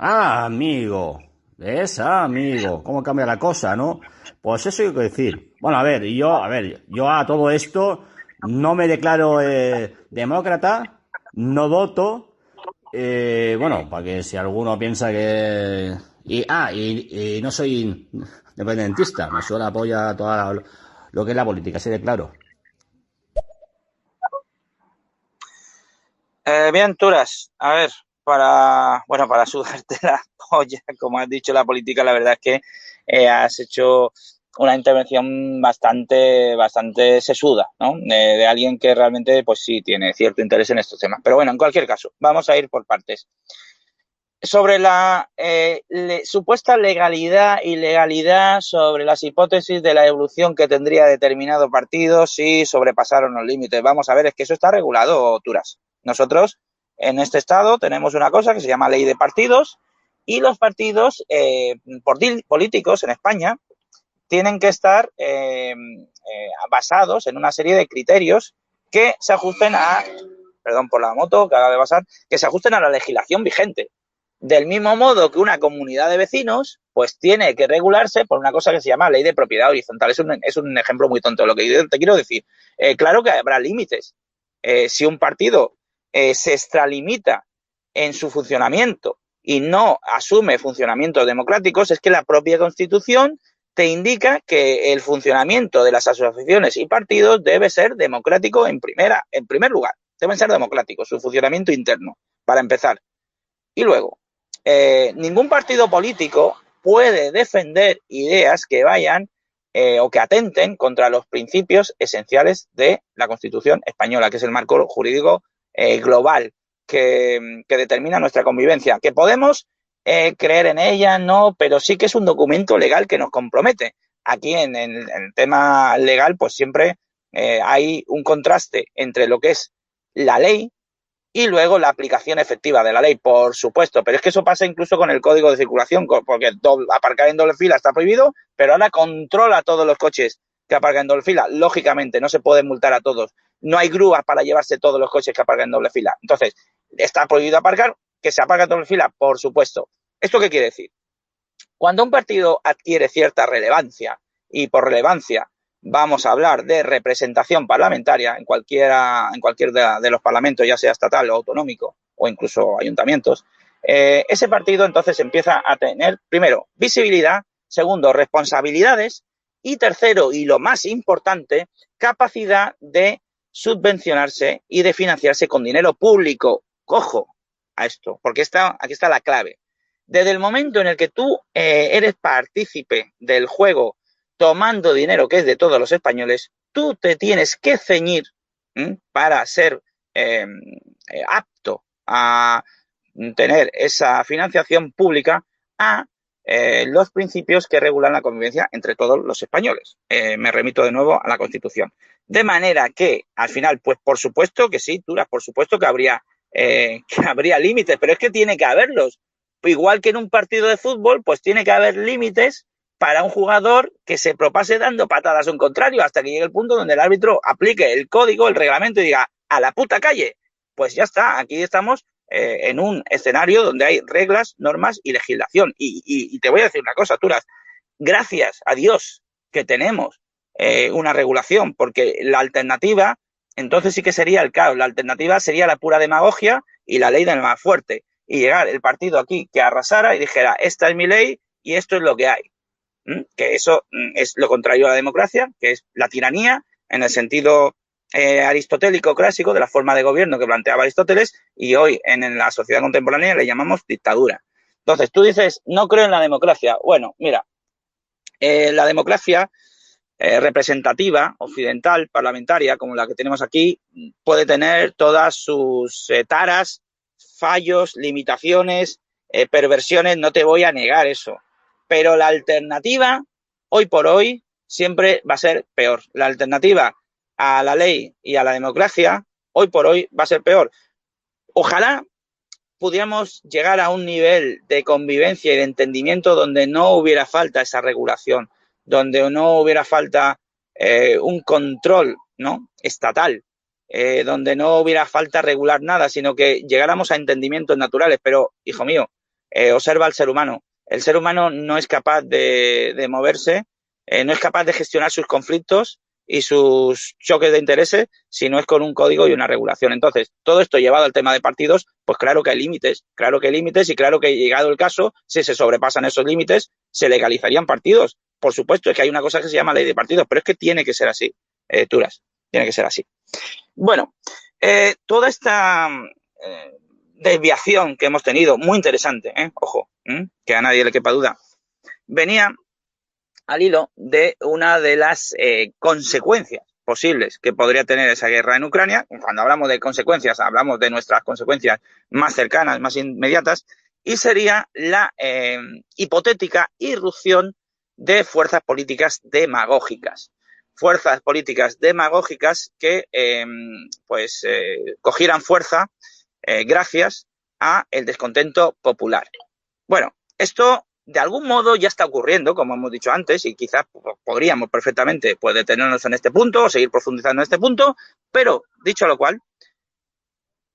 Ah, amigo, ¿ves? Ah, amigo, ¿cómo cambia la cosa, no? Pues eso hay que decir. Bueno, yo a todo esto no me declaro demócrata, no voto. Bueno, para que si alguno piensa que... Y no soy independentista, me suele apoyar toda lo que es la política, así de claro. Bien, Turas, a ver, para sudarte la polla, como has dicho, la política, la verdad es que has hecho una intervención bastante sesuda, ¿no? De alguien que realmente, pues sí, tiene cierto interés en estos temas. Pero bueno, en cualquier caso, vamos a ir por partes. Sobre la supuesta legalidad y ilegalidad, sobre las hipótesis de la evolución que tendría determinado partido si sobrepasaron los límites. Vamos a ver, es que eso está regulado, Turas. Nosotros en este estado tenemos una cosa que se llama ley de partidos y los partidos políticos en España tienen que estar basados en una serie de criterios que se ajusten a, perdón por la moto que acaba de pasar, que se ajusten a la legislación vigente. Del mismo modo que una comunidad de vecinos, pues tiene que regularse por una cosa que se llama ley de propiedad horizontal. Es un ejemplo muy tonto de lo que yo te quiero decir. Claro que habrá límites. Si un partido se extralimita en su funcionamiento y no asume funcionamientos democráticos, es que la propia Constitución te indica que el funcionamiento de las asociaciones y partidos debe ser democrático en primer lugar. Deben ser democráticos, su funcionamiento interno, para empezar. Y luego, ningún partido político puede defender ideas que vayan o que atenten contra los principios esenciales de la Constitución española, que es el marco jurídico global que determina nuestra convivencia. Que podemos creer en ella, no, pero sí que es un documento legal que nos compromete. Aquí en el tema legal, pues siempre hay un contraste entre lo que es la ley y luego la aplicación efectiva de la ley, por supuesto. Pero es que eso pasa incluso con el código de circulación, porque aparcar en doble fila está prohibido, pero ahora controla a todos los coches que aparcan en doble fila. Lógicamente, no se puede multar a todos. No hay grúas para llevarse todos los coches que aparcan en doble fila. Entonces, está prohibido aparcar, que se aparca en doble fila, por supuesto. ¿Esto qué quiere decir? Cuando un partido adquiere cierta relevancia, y por relevancia vamos a hablar de representación parlamentaria en cualquier de los parlamentos, ya sea estatal o autonómico, o incluso ayuntamientos, ese partido entonces empieza a tener, primero, visibilidad, segundo, responsabilidades, y tercero, y lo más importante, capacidad de subvencionarse y de financiarse con dinero público. Cojo a esto, porque aquí está la clave. Desde el momento en el que tú eres partícipe del juego tomando dinero que es de todos los españoles, tú te tienes que ceñir para ser apto a tener esa financiación pública a los principios que regulan la convivencia entre todos los españoles. Me remito de nuevo a la Constitución. De manera que, al final, pues por supuesto que sí, Turas, por supuesto que habría límites, pero es que tiene que haberlos. Igual que en un partido de fútbol, pues tiene que haber límites para un jugador que se propase dando patadas a un contrario hasta que llegue el punto donde el árbitro aplique el código, el reglamento y diga a la puta calle. Pues ya está, aquí estamos en un escenario donde hay reglas, normas y legislación. Y te voy a decir una cosa, Turas, gracias a Dios que tenemos una regulación, porque la alternativa, entonces sí que sería el caos. La alternativa sería la pura demagogia y la ley del más fuerte. Y llegar el partido aquí que arrasara y dijera, esta es mi ley y esto es lo que hay. Que eso es lo contrario a la democracia, que es la tiranía en el sentido aristotélico clásico de la forma de gobierno que planteaba Aristóteles, y hoy en la sociedad contemporánea le llamamos dictadura. Entonces, tú dices, no creo en la democracia. Bueno, mira, la democracia representativa, occidental, parlamentaria, como la que tenemos aquí, puede tener todas sus taras, fallos, limitaciones, perversiones, no te voy a negar eso. Pero la alternativa, hoy por hoy, siempre va a ser peor. La alternativa a la ley y a la democracia, hoy por hoy, va a ser peor. Ojalá pudiéramos llegar a un nivel de convivencia y de entendimiento donde no hubiera falta esa regulación, donde no hubiera falta un control, ¿no?, estatal, donde no hubiera falta regular nada, sino que llegáramos a entendimientos naturales. Pero, hijo mío, observa al ser humano. El ser humano no es capaz de moverse, no es capaz de gestionar sus conflictos y sus choques de intereses si no es con un código y una regulación. Entonces, todo esto llevado al tema de partidos, pues claro que hay límites y claro que llegado el caso, si se sobrepasan esos límites, se legalizarían partidos. Por supuesto, es que hay una cosa que se llama ley de partidos, pero es que tiene que ser así, Turas, tiene que ser así. Bueno, toda esta desviación que hemos tenido, muy interesante, ojo, que a nadie le quepa duda, venía al hilo de una de las consecuencias posibles que podría tener esa guerra en Ucrania. Cuando hablamos de consecuencias, hablamos de nuestras consecuencias más cercanas, más inmediatas, y sería la hipotética irrupción de fuerzas políticas demagógicas. Fuerzas políticas demagógicas que cogieran fuerza gracias a el descontento popular. Bueno, esto de algún modo ya está ocurriendo, como hemos dicho antes, y quizás podríamos perfectamente detenernos en este punto o seguir profundizando en este punto, pero dicho lo cual,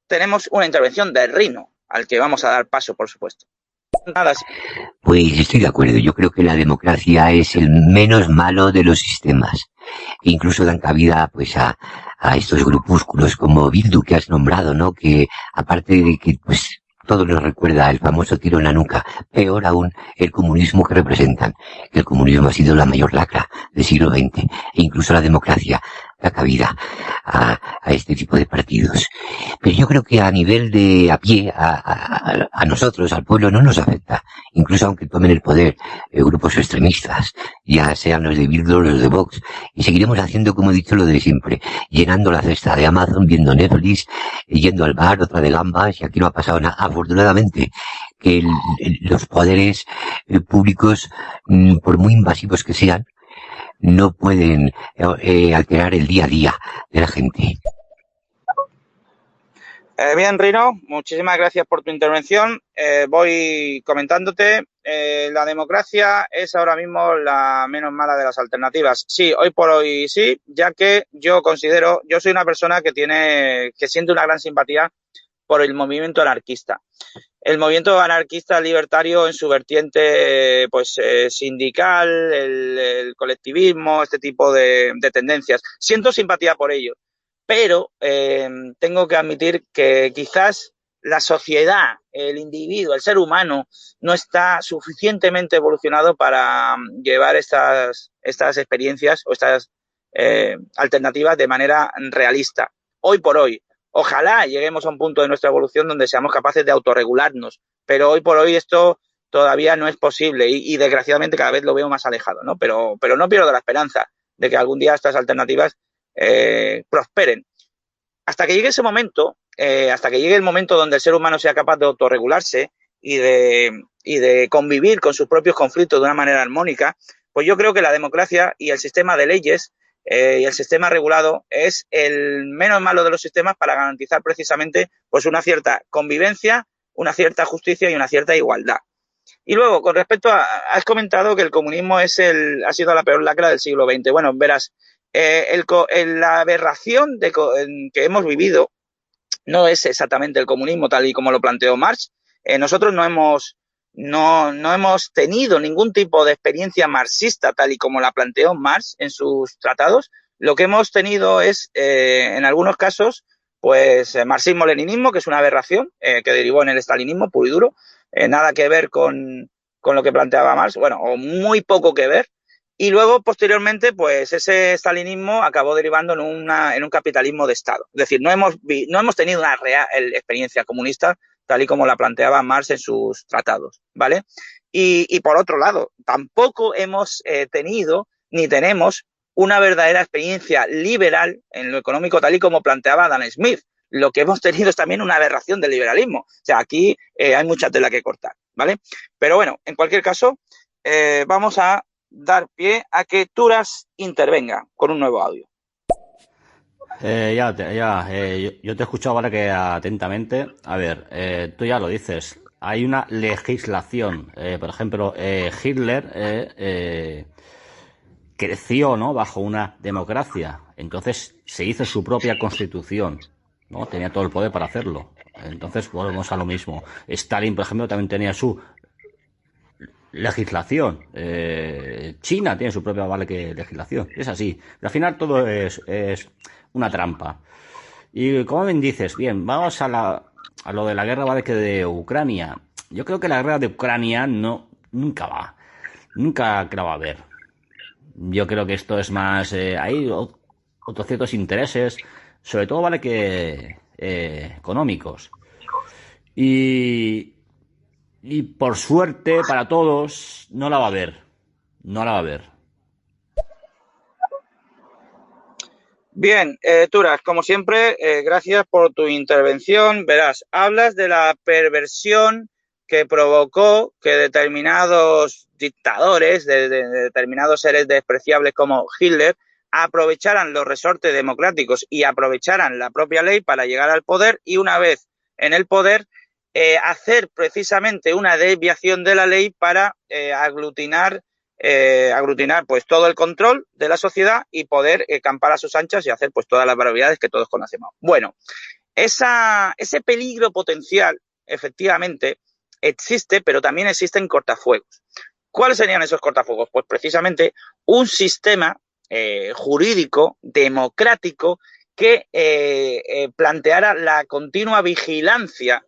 tenemos una intervención de Rino, al que vamos a dar paso, por supuesto. Nada así. Pues estoy de acuerdo. Yo creo que la democracia es el menos malo de los sistemas. E incluso dan cabida pues a estos grupúsculos como Bildu que has nombrado, ¿no? Que aparte de que pues todo nos recuerda el famoso tiro en la nuca, peor aún el comunismo que representan. Que el comunismo ha sido la mayor lacra del siglo XX. E incluso la democracia da cabida a este tipo de partidos. Pero yo creo que a nivel de a pie, a nosotros, al pueblo, no nos afecta. Incluso aunque tomen el poder grupos extremistas, ya sean los de Bildu o los de Vox, y seguiremos haciendo, como he dicho, lo de siempre, llenando la cesta de Amazon, viendo Netflix, yendo al bar, otra de gambas, y aquí no ha pasado nada. Afortunadamente, que los poderes públicos, por muy invasivos que sean, no pueden alterar el día a día de la gente. Bien, Rino, muchísimas gracias por tu intervención. Voy comentándote. La democracia es ahora mismo la menos mala de las alternativas. Sí, hoy por hoy sí, ya que yo soy una persona que siente una gran simpatía por el movimiento anarquista. El movimiento anarquista libertario en su vertiente sindical, el colectivismo, este tipo de tendencias. Siento simpatía por ello, pero tengo que admitir que quizás la sociedad, el individuo, el ser humano no está suficientemente evolucionado para llevar estas experiencias o estas alternativas de manera realista. Hoy por hoy. Ojalá lleguemos a un punto de nuestra evolución donde seamos capaces de autorregularnos, pero hoy por hoy esto todavía no es posible y desgraciadamente cada vez lo veo más alejado, ¿no? Pero no pierdo la esperanza de que algún día estas alternativas prosperen. Hasta que llegue ese momento, hasta que llegue el momento donde el ser humano sea capaz de autorregularse y de convivir con sus propios conflictos de una manera armónica, pues yo creo que la democracia y el sistema de leyes y el sistema regulado es el menos malo de los sistemas para garantizar precisamente pues una cierta convivencia, una cierta justicia y una cierta igualdad. Y luego, con respecto has comentado que el comunismo ha sido la peor lacra del siglo XX. Bueno, verás, la aberración que hemos vivido no es exactamente el comunismo tal y como lo planteó Marx. Nosotros no hemos tenido ningún tipo de experiencia marxista tal y como la planteó Marx en sus tratados. Lo que hemos tenido es, en algunos casos, pues marxismo-leninismo, que es una aberración que derivó en el estalinismo puro y duro. Nada que ver con lo que planteaba Marx, bueno, o muy poco que ver. Y luego, posteriormente, pues ese estalinismo acabó derivando en un capitalismo de Estado. Es decir, no hemos tenido una real experiencia comunista tal y como la planteaba Marx en sus tratados, ¿vale? Y por otro lado, tampoco hemos tenido ni tenemos una verdadera experiencia liberal en lo económico tal y como planteaba Adam Smith. Lo que hemos tenido es también una aberración del liberalismo. O sea, aquí hay mucha tela que cortar, ¿vale? Pero bueno, en cualquier caso, vamos a dar pie a que Turas intervenga con un nuevo audio. Yo te he escuchado ahora que atentamente. A ver, tú ya lo dices. Hay una legislación. Por ejemplo, Hitler creció, ¿no?, bajo una democracia. Entonces se hizo su propia constitución, ¿no? Tenía todo el poder para hacerlo. Entonces volvemos a lo mismo. Stalin, por ejemplo, también tenía su legislación. China tiene su propia legislación. Es así. Pero al final todo es una trampa. Y como bien dices, bien, vamos a lo de la guerra, ¿vale?, que de Ucrania. Yo creo que la guerra de Ucrania nunca va a haber. Yo creo que esto es más, hay otros ciertos intereses, sobre todo, ¿vale?, que económicos. Y por suerte para todos no la va a haber. No la va a haber. Bien, Turas, como siempre, gracias por tu intervención. Verás, hablas de la perversión que provocó que determinados dictadores, de determinados seres despreciables como Hitler, aprovecharan los resortes democráticos y aprovecharan la propia ley para llegar al poder y una vez en el poder hacer precisamente una desviación de la ley para aglutinar pues todo el control de la sociedad y poder campar a sus anchas y hacer pues todas las barbaridades que todos conocemos. Bueno, ese peligro potencial efectivamente existe, pero también existen cortafuegos. ¿Cuáles serían esos cortafuegos? Pues precisamente un sistema jurídico, democrático, que planteara la continua vigilancia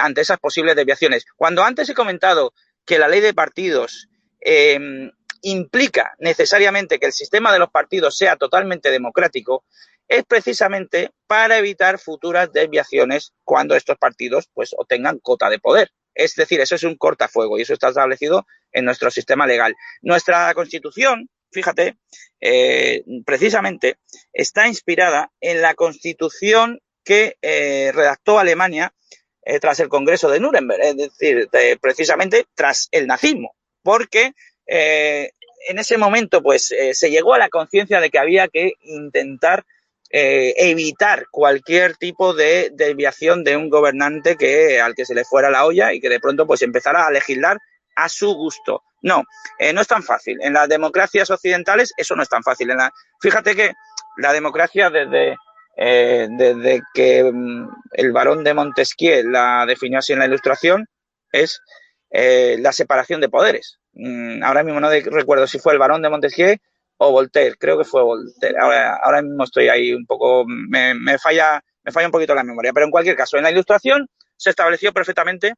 ante esas posibles desviaciones. Cuando antes he comentado que la ley de partidos implica necesariamente que el sistema de los partidos sea totalmente democrático, es precisamente para evitar futuras desviaciones cuando estos partidos pues obtengan cota de poder. Es decir, eso es un cortafuego y eso está establecido en nuestro sistema legal. Nuestra Constitución, fíjate, precisamente está inspirada en la Constitución que redactó Alemania tras el Congreso de Nuremberg, es decir, precisamente tras el nazismo, porque en ese momento pues se llegó a la conciencia de que había que intentar evitar cualquier tipo de desviación de un gobernante al que se le fuera la olla y que de pronto pues empezara a legislar a su gusto. No es tan fácil. En las democracias occidentales eso no es tan fácil. Fíjate que la democracia desde que el barón de Montesquieu la definió así en la Ilustración es la separación de poderes. Ahora mismo no recuerdo si fue el barón de Montesquieu o Voltaire, creo que fue Voltaire. Ahora mismo estoy ahí un poco, me falla un poquito la memoria, pero en cualquier caso, en la Ilustración se estableció perfectamente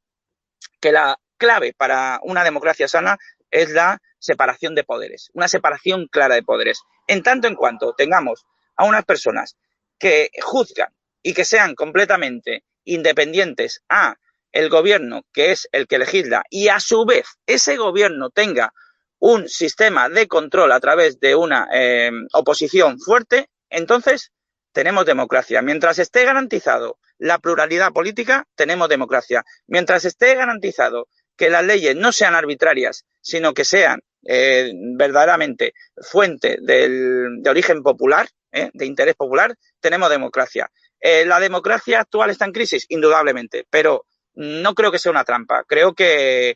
que la clave para una democracia sana es la separación de poderes, una separación clara de poderes. En tanto en cuanto tengamos a unas personas que juzgan y que sean completamente independientes a el gobierno, que es el que legisla, y a su vez ese gobierno tenga un sistema de control a través de una oposición fuerte, entonces tenemos democracia. Mientras esté garantizado la pluralidad política, tenemos democracia. Mientras esté garantizado que las leyes no sean arbitrarias, sino que sean verdaderamente fuente de origen popular, de interés popular, tenemos democracia. ¿La democracia actual está en crisis? Indudablemente, pero no creo que sea una trampa. Creo que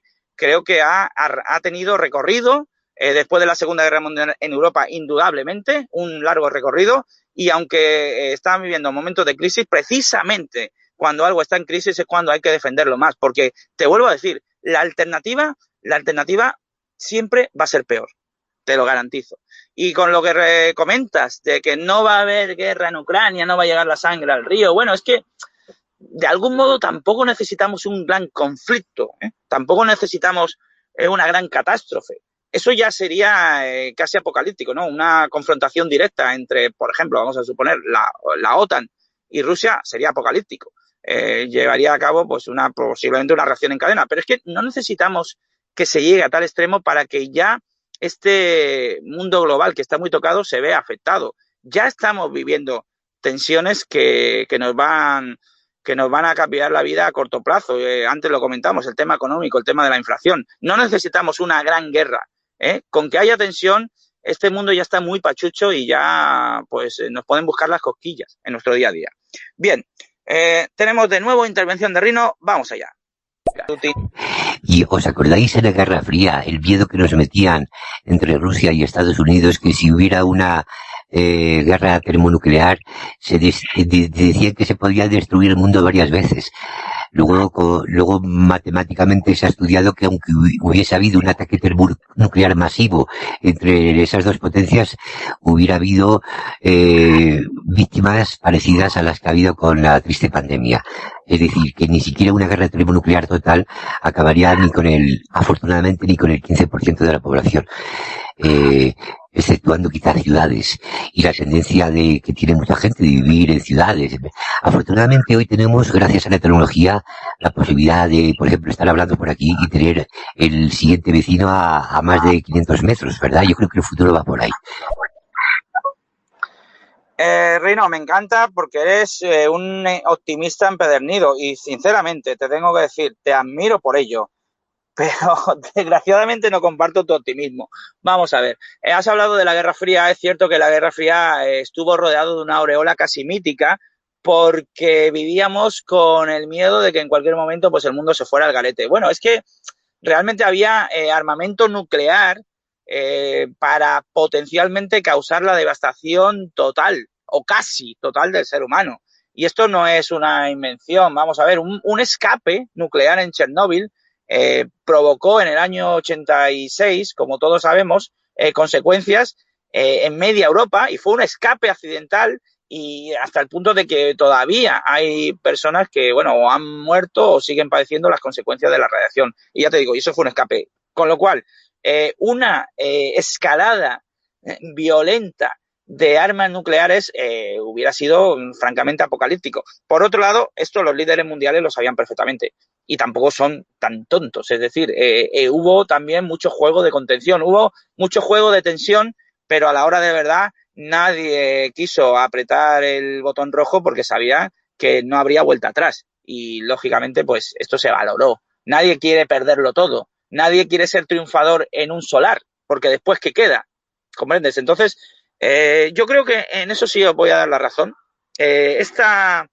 ha tenido recorrido después de la Segunda Guerra Mundial en Europa, indudablemente, un largo recorrido, y aunque estamos viviendo momentos de crisis, precisamente cuando algo está en crisis es cuando hay que defenderlo más, porque te vuelvo a decir, la alternativa siempre va a ser peor, te lo garantizo. Y con lo que comentas de que no va a haber guerra en Ucrania, no va a llegar la sangre al río, bueno, es que de algún modo tampoco necesitamos un gran conflicto, tampoco necesitamos una gran catástrofe. Eso ya sería casi apocalíptico, ¿no? Una confrontación directa entre, por ejemplo, vamos a suponer, la OTAN y Rusia sería apocalíptico. Llevaría a cabo pues posiblemente una reacción en cadena, pero es que no necesitamos que se llegue a tal extremo para que ya este mundo global que está muy tocado se vea afectado. Ya estamos viviendo tensiones que nos van a cambiar la vida a corto plazo. Antes lo comentamos, el tema económico, el tema de la inflación. No necesitamos una gran guerra. Con que haya tensión, este mundo ya está muy pachucho y ya pues nos pueden buscar las cosquillas en nuestro día a día. Bien, tenemos de nuevo intervención de Rino. Vamos allá. ¿Y os acordáis en la Guerra Fría el miedo que nos metían entre Rusia y Estados Unidos que si hubiera una guerra termonuclear se decía que se podía destruir el mundo varias veces? Luego matemáticamente se ha estudiado que aunque hubiese habido un ataque termonuclear masivo entre esas dos potencias, hubiera habido víctimas parecidas a las que ha habido con la triste pandemia. Es decir, que ni siquiera una guerra termonuclear total acabaría afortunadamente ni con el 15% de la población. exceptuando quizás ciudades, y la tendencia que tiene mucha gente de vivir en ciudades. Afortunadamente hoy tenemos, gracias a la tecnología, la posibilidad de, por ejemplo, estar hablando por aquí y tener el siguiente vecino a más de 500 metros, ¿verdad? Yo creo que el futuro va por ahí. Rino, me encanta porque eres un optimista empedernido y sinceramente te tengo que decir, te admiro por ello, pero desgraciadamente no comparto tu optimismo. Vamos a ver, has hablado de la Guerra Fría, es cierto que la Guerra Fría estuvo rodeado de una aureola casi mítica porque vivíamos con el miedo de que en cualquier momento pues el mundo se fuera al garete. Bueno, es que realmente había armamento nuclear para potencialmente causar la devastación total o casi total del ser humano. Y esto no es una invención. Vamos a ver, un escape nuclear en Chernóbil provocó en el año 86, como todos sabemos, consecuencias en media Europa y fue un escape accidental y hasta el punto de que todavía hay personas que, bueno, o han muerto o siguen padeciendo las consecuencias de la radiación. Y ya te digo, y eso fue un escape. Con lo cual, una escalada violenta de armas nucleares hubiera sido francamente apocalíptico. Por otro lado, esto los líderes mundiales lo sabían perfectamente y tampoco son tan tontos. Es decir, hubo también mucho juego de contención, hubo mucho juego de tensión, pero a la hora de verdad nadie quiso apretar el botón rojo porque sabía que no habría vuelta atrás y lógicamente pues esto se valoró. Nadie quiere perderlo todo, nadie quiere ser triunfador en un solar porque después ¿qué queda? ¿Comprendes? Entonces, yo creo que en eso sí os voy a dar la razón. Esta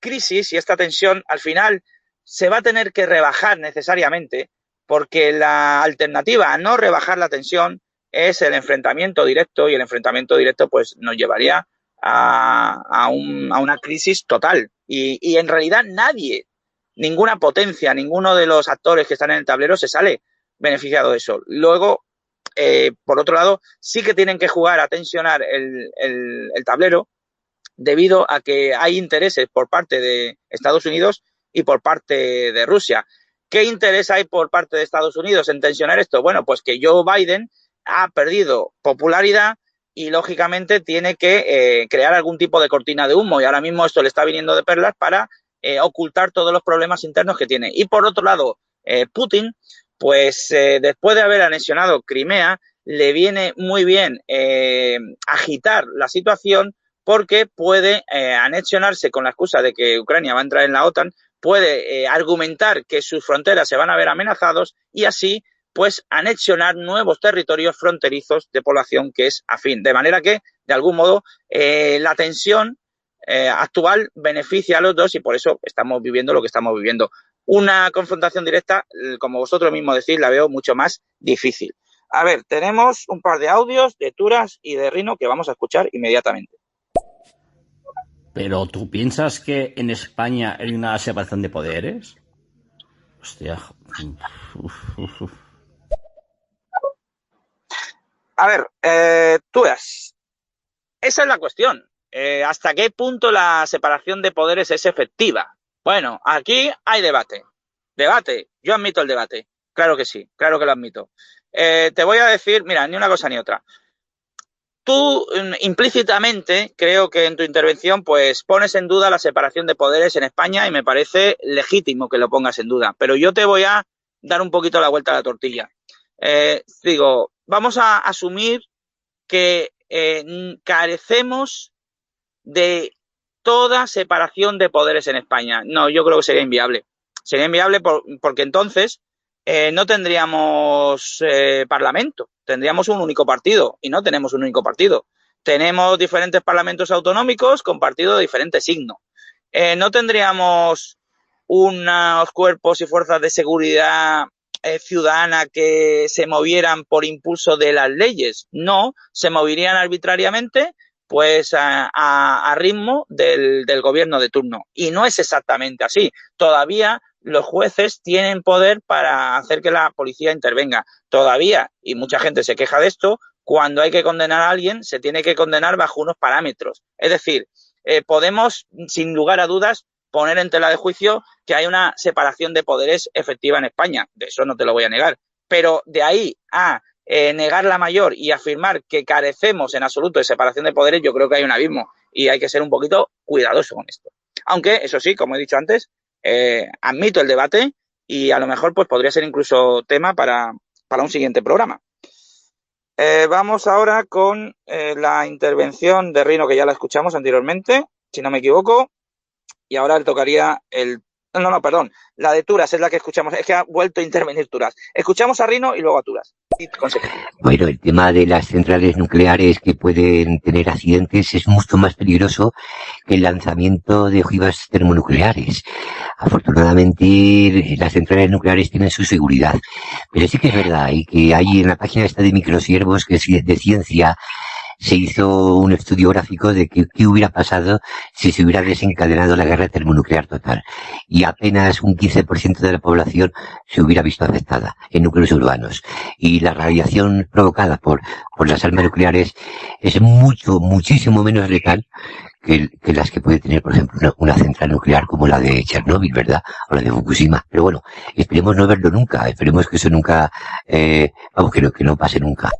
crisis y esta tensión al final se va a tener que rebajar necesariamente porque la alternativa a no rebajar la tensión es el enfrentamiento directo y el enfrentamiento directo pues nos llevaría a una crisis total y en realidad nadie, ninguna potencia, ninguno de los actores que están en el tablero se sale beneficiado de eso. Luego, por otro lado, sí que tienen que jugar a tensionar el tablero debido a que hay intereses por parte de Estados Unidos y por parte de Rusia. ¿Qué interés hay por parte de Estados Unidos en tensionar esto? Bueno, pues que Joe Biden ha perdido popularidad y lógicamente tiene que crear algún tipo de cortina de humo y ahora mismo esto le está viniendo de perlas para ocultar todos los problemas internos que tiene. Y por otro lado, Putin, pues después de haber anexionado Crimea, le viene muy bien agitar la situación porque puede anexionarse con la excusa de que Ucrania va a entrar en la OTAN, puede argumentar que sus fronteras se van a ver amenazados y así pues anexionar nuevos territorios fronterizos de población que es afín. De manera que, de algún modo, la tensión actual beneficia a los dos y por eso estamos viviendo lo que estamos viviendo. Una confrontación directa, como vosotros mismos decís, la veo mucho más difícil. A ver, tenemos un par de audios de Turas y de Rino que vamos a escuchar inmediatamente. ¿Pero tú piensas que en España hay una separación de poderes? Hostia. A ver, Turas, esa es la cuestión. ¿Hasta qué punto la separación de poderes es efectiva? Bueno, aquí hay debate. Debate. Yo admito el debate. Claro que sí, claro que lo admito. Te voy a decir, mira, ni una cosa ni otra. Tú implícitamente, creo que en tu intervención, pues pones en duda la separación de poderes en España y me parece legítimo que lo pongas en duda. Pero yo te voy a dar un poquito la vuelta a la tortilla. Digo, vamos a asumir que carecemos de toda separación de poderes en España. No, yo creo que sería inviable. Sería inviable porque entonces no tendríamos parlamento, tendríamos un único partido y no tenemos un único partido. Tenemos diferentes parlamentos autonómicos con partidos de diferente signo. No tendríamos unos cuerpos y fuerzas de seguridad ciudadana que se movieran por impulso de las leyes. No, se moverían arbitrariamente pues a ritmo del gobierno de turno. Y no es exactamente así. Todavía los jueces tienen poder para hacer que la policía intervenga. Todavía, y mucha gente se queja de esto, cuando hay que condenar a alguien, se tiene que condenar bajo unos parámetros. Es decir, podemos, sin lugar a dudas, poner en tela de juicio que hay una separación de poderes efectiva en España. De eso no te lo voy a negar. Pero de ahí a negar la mayor y afirmar que carecemos en absoluto de separación de poderes, yo creo que hay un abismo y hay que ser un poquito cuidadoso con esto. Aunque, eso sí, como he dicho antes, admito el debate y a lo mejor pues podría ser incluso tema para un siguiente programa. Vamos ahora con la intervención de Rino, que ya la escuchamos anteriormente, si no me equivoco, y ahora le tocaría perdón, la de Turas es la que escuchamos, es que ha vuelto a intervenir Turas. Escuchamos a Rino y luego a Turas. Bueno, el tema de las centrales nucleares que pueden tener accidentes es mucho más peligroso que el lanzamiento de ojivas termonucleares. Afortunadamente, las centrales nucleares tienen su seguridad. Pero sí que es verdad, y que hay en la página esta de Microsiervos, que es de ciencia, se hizo un estudio gráfico de qué hubiera pasado si se hubiera desencadenado la guerra termonuclear total. Y apenas un 15% de la población se hubiera visto afectada en núcleos urbanos. Y la radiación provocada por las armas nucleares es muchísimo menos letal que las que puede tener, por ejemplo, una central nuclear como la de Chernóbil, ¿verdad? O la de Fukushima. Pero bueno, esperemos no verlo nunca. Esperemos que eso nunca, que no pase nunca.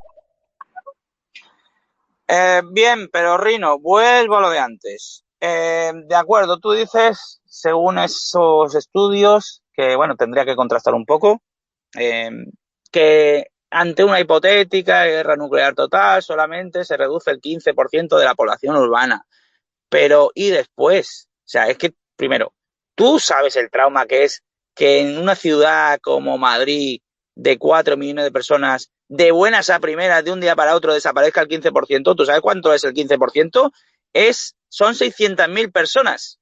Bien, pero Rino, vuelvo a lo de antes. De acuerdo, tú dices, según esos estudios, que bueno, tendría que contrastar un poco, que ante una hipotética guerra nuclear total solamente se reduce el 15% de la población urbana. Pero, ¿y después? O sea, es que, primero, tú sabes el trauma que es que en una ciudad como Madrid, de 4 millones de personas, de buenas a primeras, de un día para otro, desaparezca el 15%. ¿Tú sabes cuánto es el 15%? Son 600.000 personas,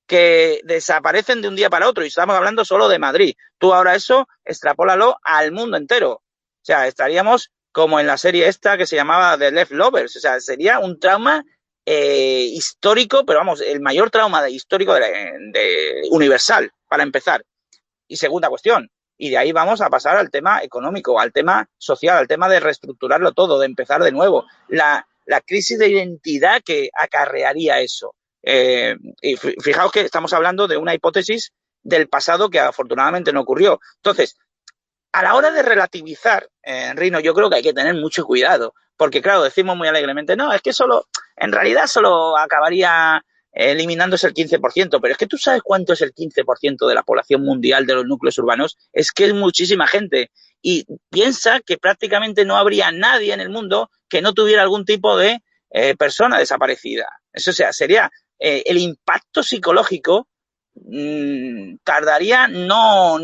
que desaparecen de un día para otro. Y estamos hablando solo de Madrid. Tú ahora eso, extrapólalo al mundo entero. O sea, estaríamos como en la serie esta que se llamaba The Leftovers. O sea, sería un trauma histórico, pero vamos, el mayor trauma histórico de universal, para empezar. Y segunda cuestión, y de ahí vamos a pasar al tema económico, al tema social, al tema de reestructurarlo todo, de empezar de nuevo, la crisis de identidad que acarrearía eso. Y fijaos que estamos hablando de una hipótesis del pasado que afortunadamente no ocurrió. Entonces, a la hora de relativizar, Rino, yo creo que hay que tener mucho cuidado, porque claro, decimos muy alegremente, no, es que en realidad solo acabaría eliminándose el 15%, pero es que tú sabes cuánto es el 15% de la población mundial de los núcleos urbanos, es que es muchísima gente, y piensa que prácticamente no habría nadie en el mundo que no tuviera algún tipo de persona desaparecida. Eso sería el impacto psicológico. Tardaría no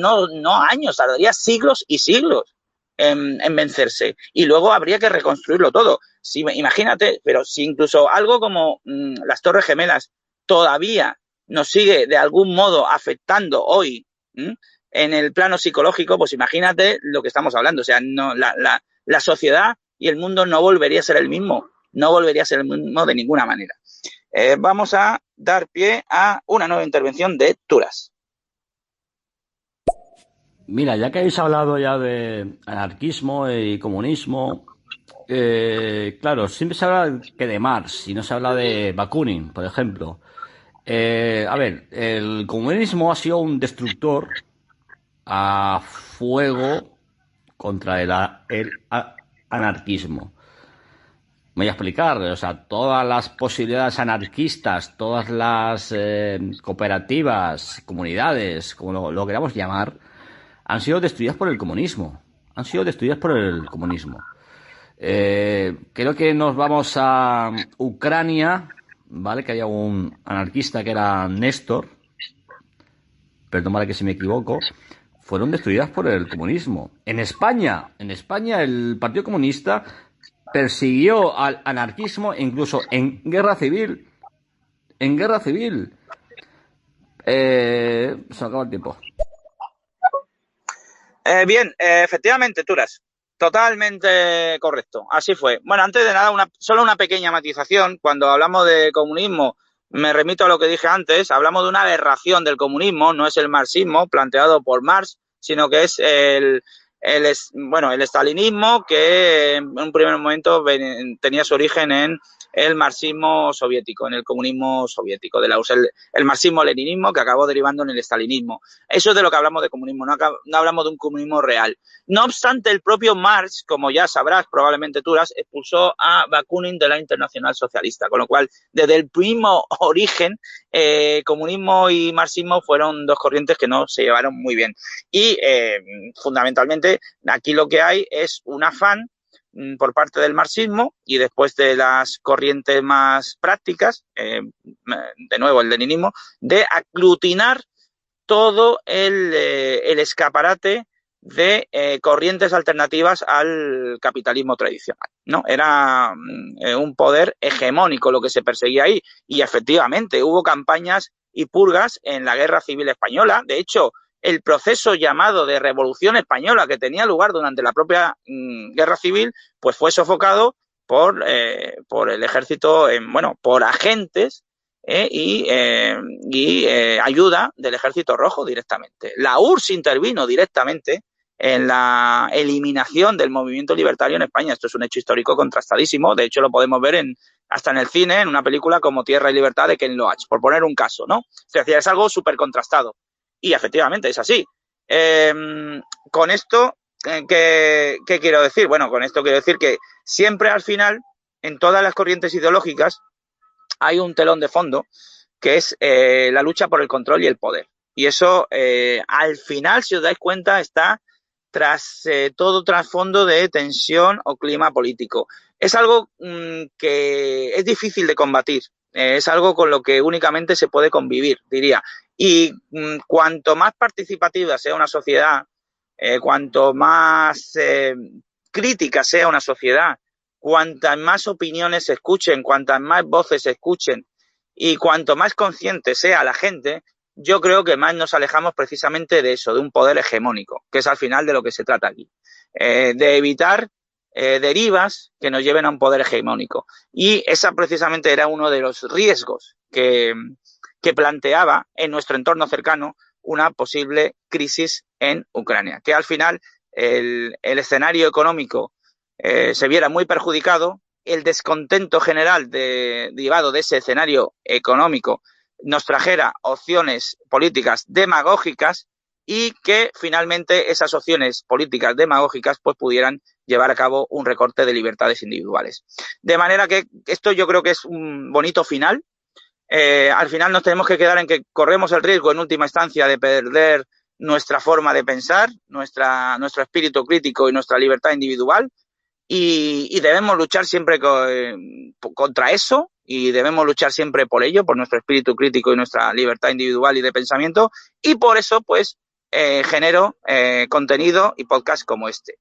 años, tardaría siglos y siglos en vencerse. Y luego habría que reconstruirlo todo. Imagínate, pero si incluso algo como las Torres Gemelas todavía nos sigue de algún modo afectando hoy en el plano psicológico, pues imagínate lo que estamos hablando. O sea, no, la sociedad y el mundo no volvería a ser el mismo. No volvería a ser el mismo de ninguna manera. Vamos a dar pie a una nueva intervención de Turas. Mira, ya que habéis hablado ya de anarquismo y comunismo, claro, siempre se habla que de Marx y no se habla de Bakunin, por ejemplo. A ver, el comunismo ha sido un destructor a fuego contra el anarquismo. Me voy a explicar, o sea, todas las posibilidades anarquistas, todas las cooperativas, comunidades, como lo queramos llamar, han sido destruidas por el comunismo. Han sido destruidas por el comunismo. Creo que nos vamos a Ucrania, ¿vale? Que había un anarquista que era Néstor, perdón que si me equivoco, fueron destruidas por el comunismo. En España el Partido Comunista persiguió al anarquismo incluso en guerra civil. Se acaba el tiempo. Bien, efectivamente, Turas. Totalmente correcto. Así fue. Bueno, antes de nada, solo una pequeña matización. Cuando hablamos de comunismo, me remito a lo que dije antes. Hablamos de una aberración del comunismo. No es el marxismo planteado por Marx, sino que es el estalinismo, que en un primer momento tenía su origen en el marxismo soviético, en el comunismo soviético, el marxismo-leninismo, que acabó derivando en el estalinismo. Eso es de lo que hablamos de comunismo, no hablamos de un comunismo real. No obstante, el propio Marx, como ya sabrás, probablemente tú expulsó a Bakunin de la Internacional Socialista, con lo cual, desde el mismo origen, comunismo y marxismo fueron dos corrientes que no se llevaron muy bien. Y, fundamentalmente, aquí lo que hay es un afán por parte del marxismo y después de las corrientes más prácticas, de nuevo el leninismo, de aglutinar todo el escaparate de corrientes alternativas al capitalismo tradicional, ¿no? Era un poder hegemónico lo que se perseguía ahí, y efectivamente hubo campañas y purgas en la Guerra Civil Española. De hecho, el proceso llamado de Revolución Española, que tenía lugar durante la propia Guerra Civil, pues fue sofocado por el ejército, por agentes y ayuda del Ejército Rojo directamente. La URSS intervino directamente en la eliminación del movimiento libertario en España. Esto es un hecho histórico contrastadísimo. De hecho, lo podemos ver hasta en el cine, en una película como Tierra y Libertad de Ken Loach, por poner un caso, ¿no? Es algo súper contrastado. Y efectivamente es así. Con esto, ¿qué quiero decir? Bueno, con esto quiero decir que siempre al final, en todas las corrientes ideológicas, hay un telón de fondo que es la lucha por el control y el poder. Y eso, al final, si os dais cuenta, está tras todo trasfondo de tensión o clima político. Es algo que es difícil de combatir. Es algo con lo que únicamente se puede convivir, diría. Y cuanto más participativa sea una sociedad, cuanto más crítica sea una sociedad, cuantas más opiniones se escuchen, cuantas más voces se escuchen y cuanto más consciente sea la gente, yo creo que más nos alejamos precisamente de eso, de un poder hegemónico, que es al final de lo que se trata aquí, de evitar derivas que nos lleven a un poder hegemónico. Y esa precisamente era uno de los riesgos que planteaba en nuestro entorno cercano una posible crisis en Ucrania, que al final el escenario económico se viera muy perjudicado, el descontento general derivado de ese escenario económico nos trajera opciones políticas demagógicas y que finalmente esas opciones políticas demagógicas pues pudieran llevar a cabo un recorte de libertades individuales. De manera que esto yo creo que es un bonito final. Al final nos tenemos que quedar en que corremos el riesgo en última instancia de perder nuestra forma de pensar, nuestro espíritu crítico y nuestra libertad individual, y debemos luchar siempre contra eso, y debemos luchar siempre por ello, por nuestro espíritu crítico y nuestra libertad individual y de pensamiento, y por eso pues genero contenido y podcast como este.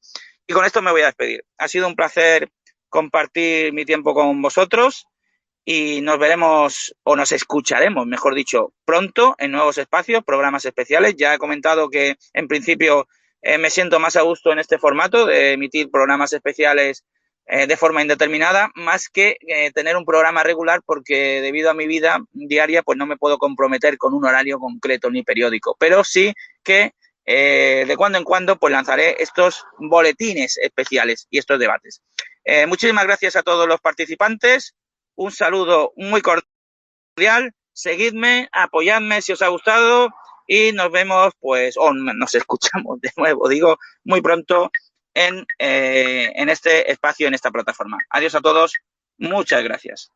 Y con esto me voy a despedir. Ha sido un placer compartir mi tiempo con vosotros y nos veremos, o nos escucharemos, mejor dicho, pronto en nuevos espacios, programas especiales. Ya he comentado que en principio me siento más a gusto en este formato de emitir programas especiales de forma indeterminada, más que tener un programa regular, porque debido a mi vida diaria pues no me puedo comprometer con un horario concreto ni periódico, pero sí que de cuando en cuando pues lanzaré estos boletines especiales y estos debates. Muchísimas gracias a todos los participantes, un saludo muy cordial, seguidme, apoyadme si os ha gustado y nos vemos pues, o nos escuchamos de nuevo, digo, muy pronto en este espacio, en esta plataforma. Adiós a todos, muchas gracias.